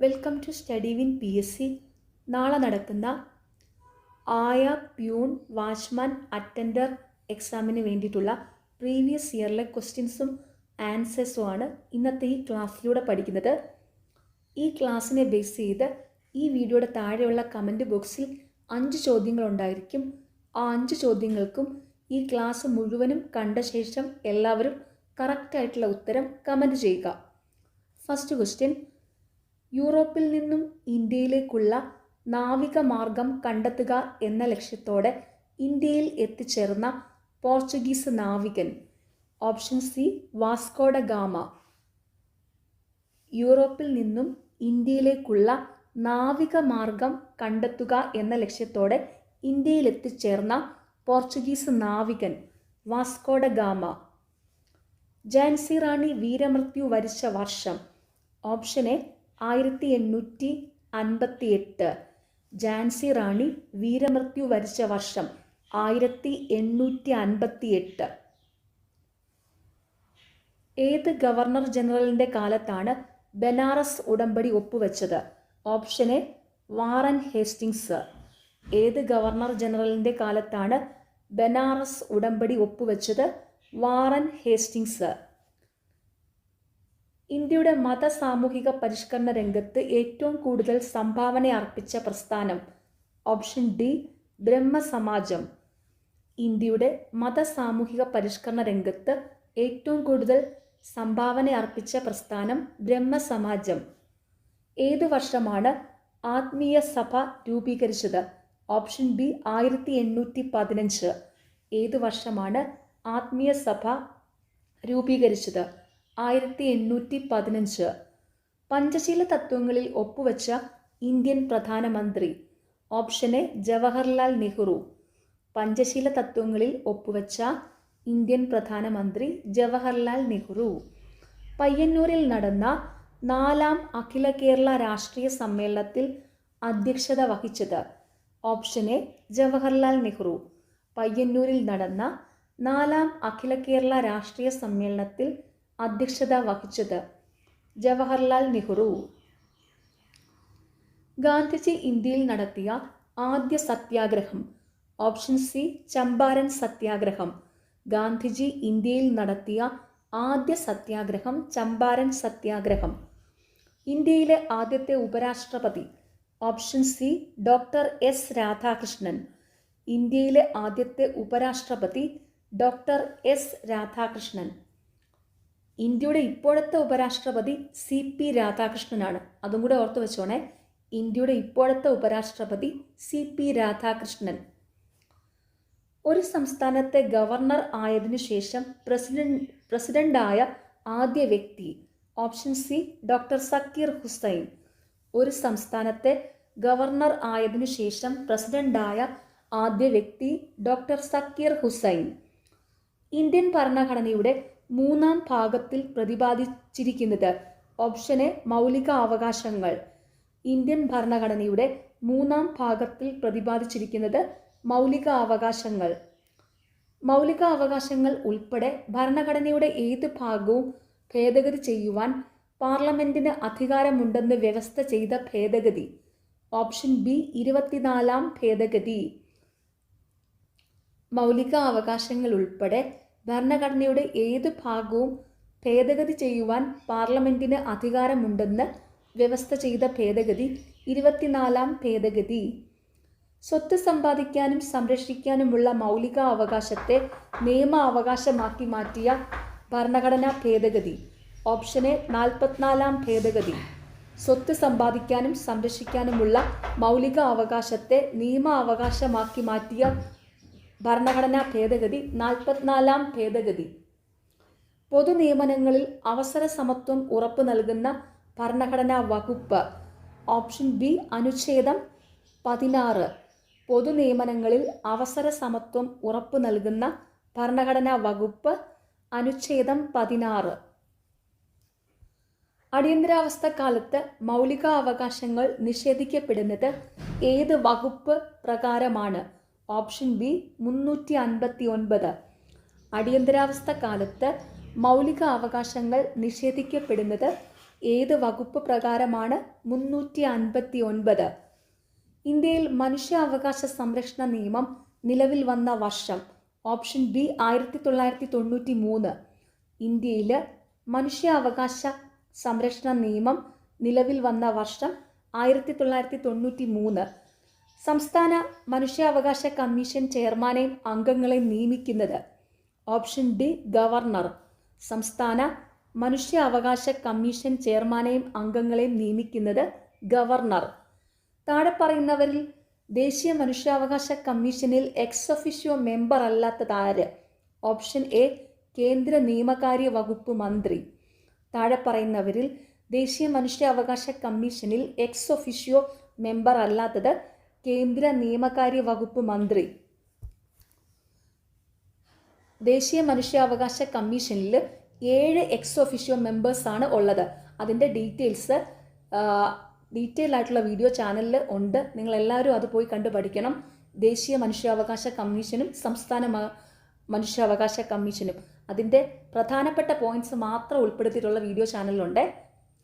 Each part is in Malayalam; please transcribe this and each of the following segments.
Welcome to study win PSC. നാളെ നടക്കുന്ന ആയ, പ്യൂൺ, വാച്ച്മാൻ, അറ്റൻഡർ എക്സാമിന് വേണ്ടിയിട്ടുള്ള പ്രീവിയസ് ഇയറിലെ ക്വസ്റ്റ്യൻസും ആൻസേഴ്സുമാണ് ഇന്നത്തെ ഈ ക്ലാസ്സിലൂടെ പഠിക്കുന്നത്. ഈ ക്ലാസ്സിനെ ബേസ് ചെയ്ത് ഈ വീഡിയോയുടെ താഴെയുള്ള കമൻറ്റ് ബോക്സിൽ 5 ചോദ്യങ്ങളുണ്ടായിരിക്കും. ആ 5 ചോദ്യങ്ങൾക്കും ഈ ക്ലാസ് മുഴുവനും കണ്ട ശേഷം എല്ലാവരും കറക്റ്റായിട്ടുള്ള ഉത്തരം കമൻറ്റ് ചെയ്യുക. ഫസ്റ്റ് ക്വസ്റ്റ്യൻ: യൂറോപ്പിൽ നിന്നും ഇന്ത്യയിലേക്കുള്ള നാവിക മാർഗം കണ്ടെത്തുക എന്ന ലക്ഷ്യത്തോടെ ഇന്ത്യയിൽ എത്തിച്ചേർന്ന പോർച്ചുഗീസ് നാവികൻ. Option C Vasco da Gama. യൂറോപ്പിൽ നിന്നും ഇന്ത്യയിലേക്കുള്ള നാവിക മാർഗം കണ്ടെത്തുക എന്ന ലക്ഷ്യത്തോടെ ഇന്ത്യയിൽ എത്തിച്ചേർന്ന പോർച്ചുഗീസ് നാവികൻ Vasco da Gama. Jhansi Rani വീരമൃത്യു വരിച്ച വർഷം. Option A 1858. ഝാൻസി റാണി വീരമൃത്യു വരിച്ച വർഷം 1858. ഏത് ഗവർണർ ജനറലിൻ്റെ കാലത്താണ് ബനാറസ് ഉടമ്പടി ഒപ്പുവെച്ചത്? Option A Warren Hastings. ഏത് ഗവർണർ ജനറലിൻ്റെ കാലത്താണ് ബനാറസ് ഉടമ്പടി ഒപ്പുവെച്ചത്? Warren Hastings. ഇന്ത്യയുടെ മത സാമൂഹിക പരിഷ്കരണ രംഗത്ത് ഏറ്റവും കൂടുതൽ സംഭാവന അർപ്പിച്ച പ്രസ്ഥാനം. ഓപ്ഷൻ ഡി ബ്രഹ്മസമാജം. ഇന്ത്യയുടെ മത സാമൂഹിക പരിഷ്കരണ രംഗത്ത് ഏറ്റവും കൂടുതൽ സംഭാവന അർപ്പിച്ച പ്രസ്ഥാനം ബ്രഹ്മസമാജം. ഏത് വർഷമാണ് ആത്മീയ സഭ രൂപീകരിച്ചത്? Option B 1815. ഏത് വർഷമാണ് ആത്മീയ സഭ രൂപീകരിച്ചത്? 1815. പഞ്ചശീല തത്വങ്ങളിൽ ഒപ്പുവെച്ച ഇന്ത്യൻ പ്രധാനമന്ത്രി. Option A Jawaharlal Nehru. പഞ്ചശീല തത്വങ്ങളിൽ ഒപ്പുവെച്ച ഇന്ത്യൻ പ്രധാനമന്ത്രി ജവഹർലാൽ നെഹ്റു. പയ്യന്നൂരിൽ നടന്ന 4ാം അഖില കേരള രാഷ്ട്രീയ സമ്മേളനത്തിൽ അധ്യക്ഷത വഹിച്ചത്. Option A Jawaharlal Nehru. പയ്യന്നൂരിൽ നടന്ന 4ാം അഖില കേരള രാഷ്ട്രീയ സമ്മേളനത്തിൽ അധ്യക്ഷത വഹിച്ചത് ജവഹർലാൽ നെഹ്റു. ഗാന്ധിജി ഇന്ത്യയിൽ നടത്തിയ ആദ്യ സത്യാഗ്രഹം. ഓപ്ഷൻ സി ചമ്പാരൻ സത്യാഗ്രഹം. ഗാന്ധിജി ഇന്ത്യയിൽ നടത്തിയ ആദ്യ സത്യാഗ്രഹം ചമ്പാരൻ സത്യാഗ്രഹം. ഇന്ത്യയിലെ ആദ്യത്തെ ഉപരാഷ്ട്രപതി. Option C doctor S Radhakrishnan. ഇന്ത്യയിലെ ആദ്യത്തെ ഉപരാഷ്ട്രപതി ഡോക്ടർ എസ് രാധാകൃഷ്ണൻ. ഇന്ത്യയുടെ ഇപ്പോഴത്തെ ഉപരാഷ്ട്രപതി CP രാധാകൃഷ്ണനാണ്. അതും കൂടെ ഓർത്തു വെച്ചോണേ. ഇന്ത്യയുടെ ഇപ്പോഴത്തെ ഉപരാഷ്ട്രപതി CP രാധാകൃഷ്ണൻ. ഒരു സംസ്ഥാനത്തെ ഗവർണർ ആയതിനു ശേഷം പ്രസിഡന്റായ ആദ്യ വ്യക്തി. Option C doctor Zakir Hussain. ഒരു സംസ്ഥാനത്തെ ഗവർണർ ആയതിനു ശേഷം പ്രസിഡന്റായ ആദ്യ വ്യക്തി ഡോക്ടർ സക്കീർ ഹുസൈൻ. ഇന്ത്യൻ ഭരണഘടനയുടെ 3ാം ഭാഗത്തിൽ പ്രതിപാദിച്ചിരിക്കുന്നത്. ഓപ്ഷൻ എ മൗലിക അവകാശങ്ങൾ. ഇന്ത്യൻ ഭരണഘടനയുടെ 3ാം ഭാഗത്തിൽ പ്രതിപാദിച്ചിരിക്കുന്നത് മൗലിക അവകാശങ്ങൾ. മൗലിക അവകാശങ്ങൾ ഉൾപ്പെടെ ഭരണഘടനയുടെ ഏത് ഭാഗവും ഭേദഗതി ചെയ്യുവാൻ പാർലമെന്റിന് അധികാരമുണ്ടെന്ന് വ്യവസ്ഥ ചെയ്ത ഭേദഗതി. ഓപ്ഷൻ ബി 24ാം ഭേദഗതി. മൗലിക അവകാശങ്ങൾ ഉൾപ്പെടെ ഭരണഘടനയുടെ ഏത് ഭാഗവും ഭേദഗതി ചെയ്യുവാൻ പാർലമെന്റിന് അധികാരമുണ്ടെന്ന് വ്യവസ്ഥ ചെയ്ത ഭേദഗതി 24ാം ഭേദഗതി. സ്വത്ത് സമ്പാദിക്കാനും സംരക്ഷിക്കാനുമുള്ള മൗലിക അവകാശത്തെ നിയമ അവകാശമാക്കി മാറ്റിയ ഭരണഘടനാ ഭേദഗതി. ഓപ്ഷൻ എ 44ാം ഭേദഗതി. സ്വത്ത് സമ്പാദിക്കാനും സംരക്ഷിക്കാനുമുള്ള മൗലിക അവകാശത്തെ നിയമ അവകാശമാക്കി മാറ്റിയ ഭരണഘടനാ ഭേദഗതി 44ാം ഭേദഗതി. പൊതു നിയമനങ്ങളിൽ അവസര സമത്വം ഉറപ്പു നൽകുന്ന ഭരണഘടനാ വകുപ്പ്. ഓപ്ഷൻ ബി അനുച്ഛേദം 16. പൊതു നിയമനങ്ങളിൽ അവസര സമത്വം ഉറപ്പു നൽകുന്ന ഭരണഘടനാ വകുപ്പ് അനുച്ഛേദം 16. അടിയന്തരാവസ്ഥ കാലത്ത് മൗലിക അവകാശങ്ങൾ നിഷേധിക്കപ്പെടുന്നത് ഏത് വകുപ്പ് പ്രകാരമാണ്? Option B 359. അടിയന്തരാവസ്ഥ കാലത്ത് മൗലിക അവകാശങ്ങൾ നിഷേധിക്കപ്പെടുന്നത് ഏത് വകുപ്പ് പ്രകാരമാണ്? 359. ഇന്ത്യയിൽ മനുഷ്യാവകാശ സംരക്ഷണ നിയമം നിലവിൽ വന്ന വർഷം? Option B 1993. ഇന്ത്യയിൽ മനുഷ്യാവകാശ സംരക്ഷണ നിയമം നിലവിൽ വന്ന വർഷം 1993. സംസ്ഥാന മനുഷ്യാവകാശ കമ്മീഷൻ ചെയർമാനെയും അംഗങ്ങളെയും നിയമിക്കുന്നത്? Option D governor. സംസ്ഥാന മനുഷ്യാവകാശ കമ്മീഷൻ ചെയർമാനെയും അംഗങ്ങളെയും നിയമിക്കുന്നത് ഗവർണർ. താഴെ പറയുന്നവരിൽ ദേശീയ മനുഷ്യാവകാശ കമ്മീഷനിൽ എക്സ് ഒഫീഷ്യോ മെമ്പർ അല്ലാത്തതാര്? ഓപ്ഷൻ എ കേന്ദ്ര നിയമകാര്യ വകുപ്പ് മന്ത്രി. താഴെ പറയുന്നവരിൽ ദേശീയ മനുഷ്യാവകാശ കമ്മീഷനിൽ എക്സ് ഒഫീഷ്യോ മെമ്പർ അല്ലാത്തത് കേന്ദ്ര നിയമകാര്യ വകുപ്പ് മന്ത്രി. ദേശീയ മനുഷ്യാവകാശ കമ്മീഷനിൽ 7 എക്സ് ഒഫീഷ്യോ മെമ്പേഴ്സാണ് ഉള്ളത്. അതിൻ്റെ ഡീറ്റെയിൽ ആയിട്ടുള്ള വീഡിയോ ചാനലിൽ ഉണ്ട്. നിങ്ങളെല്ലാവരും അത് പോയി കണ്ടു പഠിക്കണം. ദേശീയ മനുഷ്യാവകാശ കമ്മീഷനും സംസ്ഥാന മനുഷ്യാവകാശ കമ്മീഷനും അതിൻ്റെ പ്രധാനപ്പെട്ട പോയിന്റ്സ് മാത്രം ഉൾപ്പെടുത്തിയിട്ടുള്ള വീഡിയോ ചാനലുണ്ട്.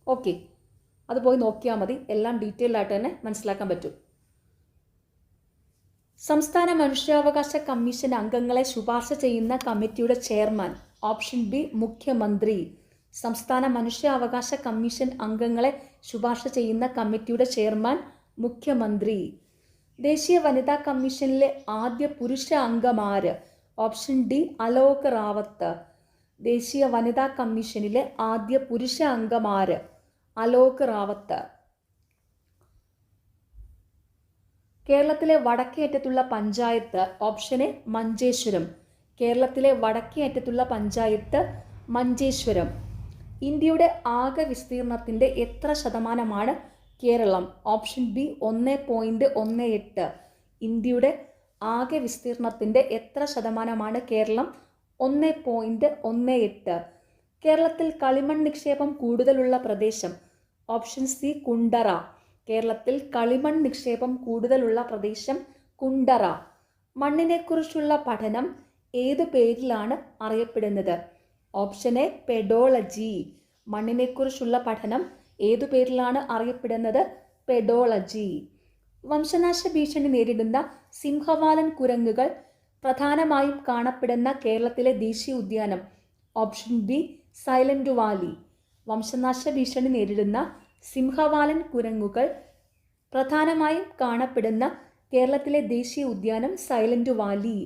ഓക്കെ, അത് പോയി നോക്കിയാൽ മതി. എല്ലാം ഡീറ്റെയിൽ ആയിട്ട് തന്നെ മനസ്സിലാക്കാൻ പറ്റും. സംസ്ഥാന മനുഷ്യാവകാശ കമ്മീഷൻ അംഗങ്ങളെ ശുപാർശ ചെയ്യുന്ന കമ്മിറ്റിയുടെ ചെയർമാൻ? ഓപ്ഷൻ ബി മുഖ്യമന്ത്രി. സംസ്ഥാന മനുഷ്യാവകാശ കമ്മീഷൻ അംഗങ്ങളെ ശുപാർശ ചെയ്യുന്ന കമ്മിറ്റിയുടെ ചെയർമാൻ മുഖ്യമന്ത്രി. ദേശീയ വനിതാ കമ്മീഷനിലെ ആദ്യ പുരുഷ അംഗമാര്? Option D Alok Rawat. ദേശീയ വനിതാ കമ്മീഷനിലെ ആദ്യ പുരുഷ അംഗമാര്? അലോക് റാവത്ത്. കേരളത്തിലെ വടക്കേ അറ്റത്തുള്ള പഞ്ചായത്ത്? Option A Manjeshwaram. കേരളത്തിലെ വടക്കേ അറ്റത്തുള്ള പഞ്ചായത്ത് മഞ്ചേശ്വരം. ഇന്ത്യയുടെ ആകെ വിസ്തീർണത്തിൻ്റെ എത്ര ശതമാനമാണ് കേരളം? Option B 1.18. ഇന്ത്യയുടെ ആകെ വിസ്തീർണത്തിൻ്റെ എത്ര ശതമാനമാണ് കേരളം? 1.18. കേരളത്തിൽ കളിമൺ നിക്ഷേപം കൂടുതലുള്ള പ്രദേശം? Option C Kundara. കേരളത്തിൽ കളിമൺ നിക്ഷേപം കൂടുതലുള്ള പ്രദേശം കുണ്ടറ. മണ്ണിനെക്കുറിച്ചുള്ള പഠനം ഏത് പേരിലാണ് അറിയപ്പെടുന്നത്? Option A pedology. മണ്ണിനെക്കുറിച്ചുള്ള പഠനം ഏതു പേരിലാണ് അറിയപ്പെടുന്നത്? പെഡോളജി. വംശനാശ ഭീഷണി നേരിടുന്ന സിംഹവാലൻ കുരങ്ങുകൾ പ്രധാനമായും കാണപ്പെടുന്ന കേരളത്തിലെ ദേശീയ ഉദ്യാനം? Option B silent Valley. വംശനാശ ഭീഷണി നേരിടുന്ന സിംഹവാലൻ കുരങ്ങുകൾ പ്രധാനമായും കാണപ്പെടുന്ന കേരളത്തിലെ ദേശീയ ഉദ്യാനം സൈലന്റ് വാലി.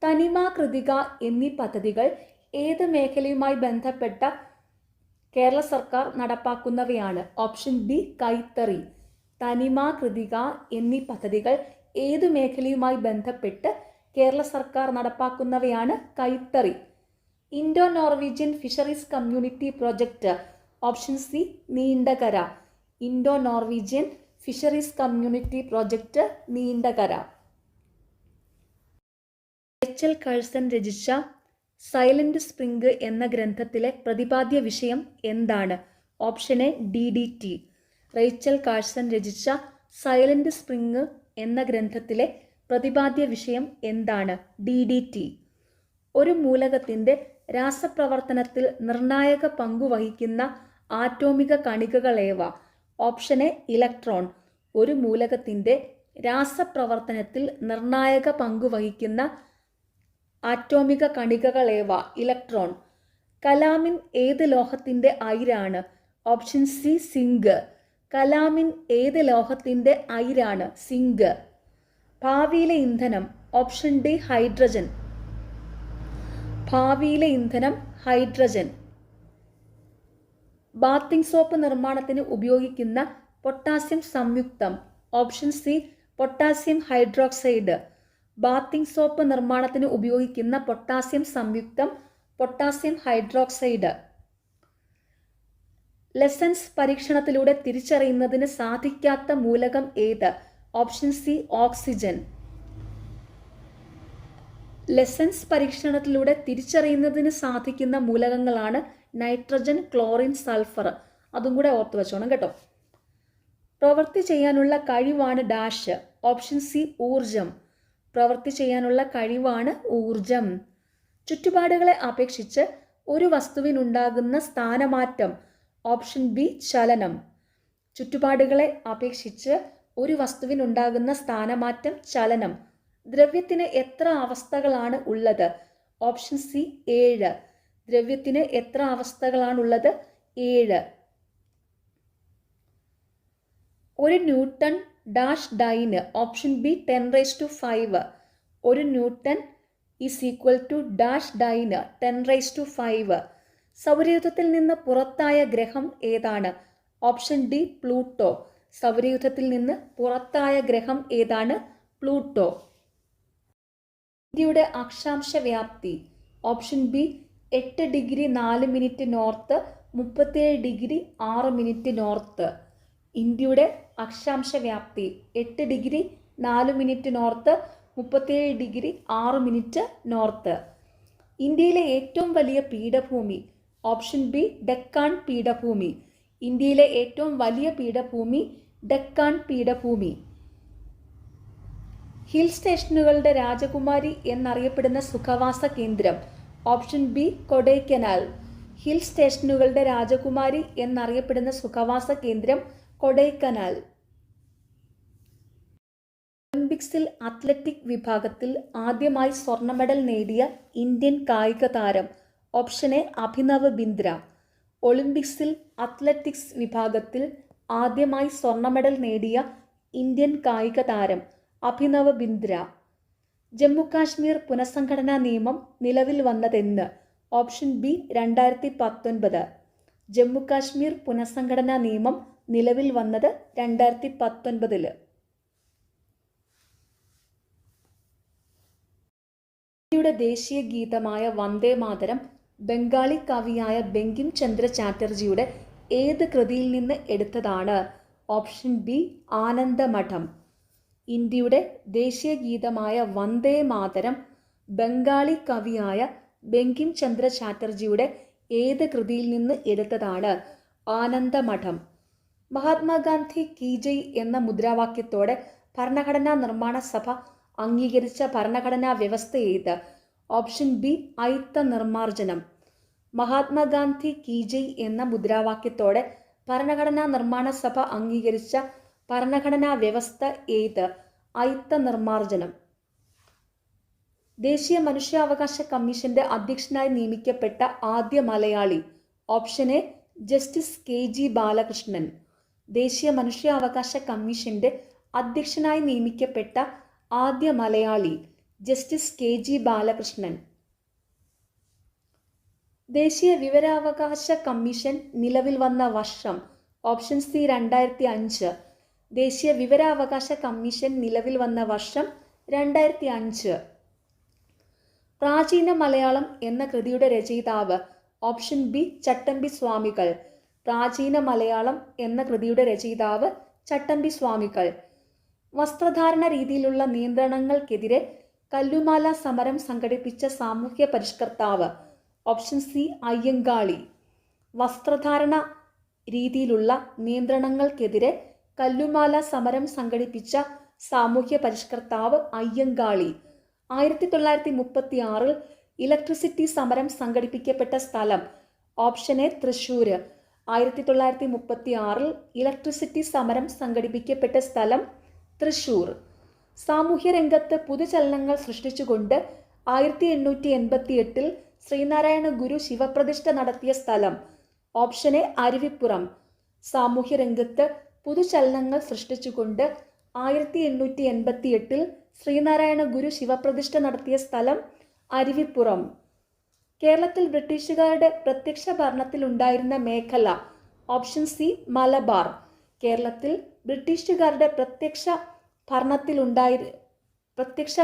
തനിമ, കൃതിക എന്നീ പദ്ധതികൾ ഏത് മേഖലയുമായി ബന്ധപ്പെട്ട കേരള സർക്കാർ നടപ്പാക്കുന്നവയാണ്? ഓപ്ഷൻ ബി കൈത്തറി. തനിമ, കൃതിക എന്നീ പദ്ധതികൾ ഏത് മേഖലയുമായി ബന്ധപ്പെട്ട് കേരള സർക്കാർ നടപ്പാക്കുന്നവയാണ്? കൈത്തറി. Indo Norwegian fisheries community project? Option C Neendakara. Indo Norwegian fisheries community project Neendakara. Rachel Curzon രചിച്ച സൈലന്റ് സ്പ്രിംഗ് എന്ന ഗ്രന്ഥത്തിലെ പ്രതിപാദ്യ വിഷയം എന്താണ്? Option A DDT. Rachel Curzon രചിച്ച സൈലന്റ് സ്പ്രിംഗ് എന്ന ഗ്രന്ഥത്തിലെ പ്രതിപാദ്യ വിഷയം എന്താണ്? DDT. ഒരു മൂലകത്തിൻ്റെ രാസപ്രവർത്തനത്തിൽ നിർണായക പങ്കുവഹിക്കുന്ന ആറ്റോമിക കണികകളേവ? Option A electron. ഒരു മൂലകത്തിൻ്റെ രാസപ്രവർത്തനത്തിൽ നിർണായക പങ്കുവഹിക്കുന്ന ആറ്റോമിക കണികകളേവ? ഇലക്ട്രോൺ. കലാമിൻ ഏത് ലോഹത്തിൻ്റെ അയിരാണ്? Option C zinc. കലാമിൻ ഏത് ലോഹത്തിൻ്റെ അയിരാണ്? സിങ്ക്. ഭാവിയിലെ ഇന്ധനം? Option D hydrogen. ഭാവിയിലെ ഇന്ധനം ഹൈഡ്രജൻ. ബാത്തിങ് സോപ്പ് നിർമ്മാണത്തിന് ഉപയോഗിക്കുന്ന പൊട്ടാസ്യം സംയുക്തം? Option C potassium hydroxide. Bathing soap നിർമ്മാണത്തിന് ഉപയോഗിക്കുന്ന പൊട്ടാസ്യം സംയുക്തം പൊട്ടാസ്യം ഹൈഡ്രോക്സൈഡ്. ലെസൻസ് പരീക്ഷണത്തിലൂടെ തിരിച്ചറിയുന്നതിന് സാധിക്കാത്ത മൂലകം ഏത്? Option C oxygen. ലെസൻസ് പരീക്ഷണത്തിലൂടെ തിരിച്ചറിയുന്നതിന് സാധിക്കുന്ന മൂലകങ്ങളാണ് നൈട്രജൻ, ക്ലോറിൻ, സൾഫർ. അതും കൂടെ ഓർത്തു വെച്ചോണം കേട്ടോ. പ്രവൃത്തി ചെയ്യാനുള്ള കഴിവാണ് ഡാഷ്. ഓപ്ഷൻ സി ഊർജം. പ്രവൃത്തി ചെയ്യാനുള്ള കഴിവാണ് ഊർജം. ചുറ്റുപാടുകളെ അപേക്ഷിച്ച് ഒരു വസ്തുവിനുണ്ടാകുന്ന സ്ഥാനമാറ്റം? ഓപ്ഷൻ ബി ചലനം. ചുറ്റുപാടുകളെ അപേക്ഷിച്ച് ഒരു വസ്തുവിനുണ്ടാകുന്ന സ്ഥാനമാറ്റം ചലനം. ദ്രവ്യത്തിന് എത്ര അവസ്ഥകളാണ് ഉള്ളത്? Option C 7. ദ്രവ്യത്തിന് എത്ര അവസ്ഥകളാണുള്ളത്? 7. ഒരു newton dash dyne. Option B 10⁵. ഒരു newton is equal to dash dyne 10⁵. സൗരയൂഥത്തിൽ നിന്ന് പുറത്തായ ഗ്രഹം ഏതാണ്? Option D Pluto. സൗരയൂഥത്തിൽ നിന്ന് പുറത്തായ ഗ്രഹം ഏതാണ്? പ്ലൂട്ടോ. ഇന്ത്യയുടെ അക്ഷാംശ വ്യാപ്തി. Option B 8 degree 4 minute north, 37 degree 6 minute north. ഇന്ത്യയുടെ അക്ഷാംശ വ്യാപ്തി 8 degree 4 minute north, 37 degree 6 minute north. ഇന്ത്യയിലെ ഏറ്റവും വലിയ പീഠഭൂമി. ഓപ്ഷൻ ബി ഡെക്കാൻ പീഠഭൂമി. ഇന്ത്യയിലെ ഏറ്റവും വലിയ പീഠഭൂമി ഡെക്കാൻ പീഠഭൂമി. ഹിൽ സ്റ്റേഷനുകളുടെ രാജകുമാരി എന്നറിയപ്പെടുന്ന സുഖവാസ കേന്ദ്രം. Option B Kodaikanal. ഹിൽ സ്റ്റേഷനുകളുടെ രാജകുമാരി എന്നറിയപ്പെടുന്ന സുഖവാസ കേന്ദ്രം കൊടൈക്കനാൽ. ഒളിമ്പിക്സിൽ അത്ലറ്റിക് വിഭാഗത്തിൽ ആദ്യമായി സ്വർണ്ണ മെഡൽ നേടിയ ഇന്ത്യൻ കായിക താരം. Option A Abhinav Bindra. ഒളിമ്പിക്സിൽ അത്ലറ്റിക്സ് വിഭാഗത്തിൽ ആദ്യമായി സ്വർണ്ണ മെഡൽ നേടിയ ഇന്ത്യൻ കായിക താരം അഭിനവ് ബിന്ദ്ര. ജമ്മു കാശ്മീർ പുനഃസംഘടനാ നിയമം നിലവിൽ വന്നതെന്ന്? Option B 2019. ജമ്മു കാശ്മീർ പുനഃസംഘടനാ നിയമം നിലവിൽ വന്നത് 2019. ഇന്ത്യയുടെ ദേശീയ ഗീതമായ വന്ദേ മാതരം ബംഗാളി കവിയായ ബങ്കിം ചന്ദ്ര ചാറ്റർജിയുടെ ഏത് കൃതിയിൽ നിന്ന് എടുത്തതാണ്? Option B Anandamath. ഇന്ത്യയുടെ ദേശീയ ഗീതമായ വന്ദേ മാതരം ബംഗാളി കവിയായ ബങ്കിം ചന്ദ്ര ചാറ്റർജിയുടെ ഏത് കൃതിയിൽ നിന്ന് എടുത്തതാണ്? ആനന്ദമഠം. മഹാത്മാഗാന്ധി കി ജയ് എന്ന മുദ്രാവാക്യത്തോടെ ഭരണഘടനാ നിർമ്മാണ സഭ അംഗീകരിച്ച ഭരണഘടനാ വ്യവസ്ഥ ഏത്? ഓപ്ഷൻ ബി അയിത്ത നിർമാർജനം. മഹാത്മാഗാന്ധി കി ജയ് എന്ന മുദ്രാവാക്യത്തോടെ ഭരണഘടനാ നിർമ്മാണ സഭ അംഗീകരിച്ച ഭരണഘടനാ വ്യവസ്ഥ ഏത്? അയിത്ത നിർമാർജനം. ദേശീയ മനുഷ്യാവകാശ കമ്മീഷന്റെ അധ്യക്ഷനായി നിയമിക്കപ്പെട്ട ആദ്യ Malayali. Option A justice KG Balakrishnan. ദേശീയ മനുഷ്യാവകാശ കമ്മീഷന്റെ അധ്യക്ഷനായി നിയമിക്കപ്പെട്ട ആദ്യ മലയാളി ജസ്റ്റിസ് KG ബാലകൃഷ്ണൻ. ദേശീയ വിവരാവകാശ കമ്മീഷൻ നിലവിൽ വന്ന വർഷം. Option C 2005. ദേശീയ വിവരാവകാശ കമ്മീഷൻ നിലവിൽ വന്ന വർഷം 2005. പ്രാചീന മലയാളം എന്ന കൃതിയുടെ രചയിതാവ്. ഓപ്ഷൻ ബി ചട്ടമ്പി സ്വാമികൾ. പ്രാചീന മലയാളം എന്ന കൃതിയുടെ രചയിതാവ് ചട്ടമ്പി സ്വാമികൾ. വസ്ത്രധാരണ രീതിയിലുള്ള നിയന്ത്രണങ്ങൾക്കെതിരെ കല്ലുമാല സമരം സംഘടിപ്പിച്ച സാമൂഹ്യ പരിഷ്കർത്താവ്. Option C Ayyankali. വസ്ത്രധാരണ രീതിയിലുള്ള നിയന്ത്രണങ്ങൾക്കെതിരെ കല്ലുമാല സമരം സംഘടിപ്പിച്ച സാമൂഹ്യ പരിഷ്കർത്താവ് അയ്യങ്കാളി. 1936 ഇലക്ട്രിസിറ്റി സമരം സംഘടിപ്പിക്കപ്പെട്ട സ്ഥലം. Option A Thrissur. 1936 ഇലക്ട്രിസിറ്റി സമരം സംഘടിപ്പിക്കപ്പെട്ട സ്ഥലം തൃശ്ശൂർ. സാമൂഹ്യ രംഗത്ത് പുതുചലനങ്ങൾ സൃഷ്ടിച്ചുകൊണ്ട് 1888 ശ്രീനാരായണ ഗുരു ശിവപ്രതിഷ്ഠ നടത്തിയ സ്ഥലം. Option A Aruvippuram. സാമൂഹ്യ രംഗത്ത് പുതുചലനങ്ങൾ സൃഷ്ടിച്ചുകൊണ്ട് 1888 ശ്രീനാരായണ ഗുരു ശിവപ്രതിഷ്ഠ നടത്തിയ സ്ഥലം അരുവിപ്പുറം. കേരളത്തിൽ ബ്രിട്ടീഷുകാരുടെ പ്രത്യക്ഷ ഭരണത്തിലുണ്ടായിരുന്ന മേഖല. Option C Malabar. കേരളത്തിൽ ബ്രിട്ടീഷുകാരുടെ പ്രത്യക്ഷ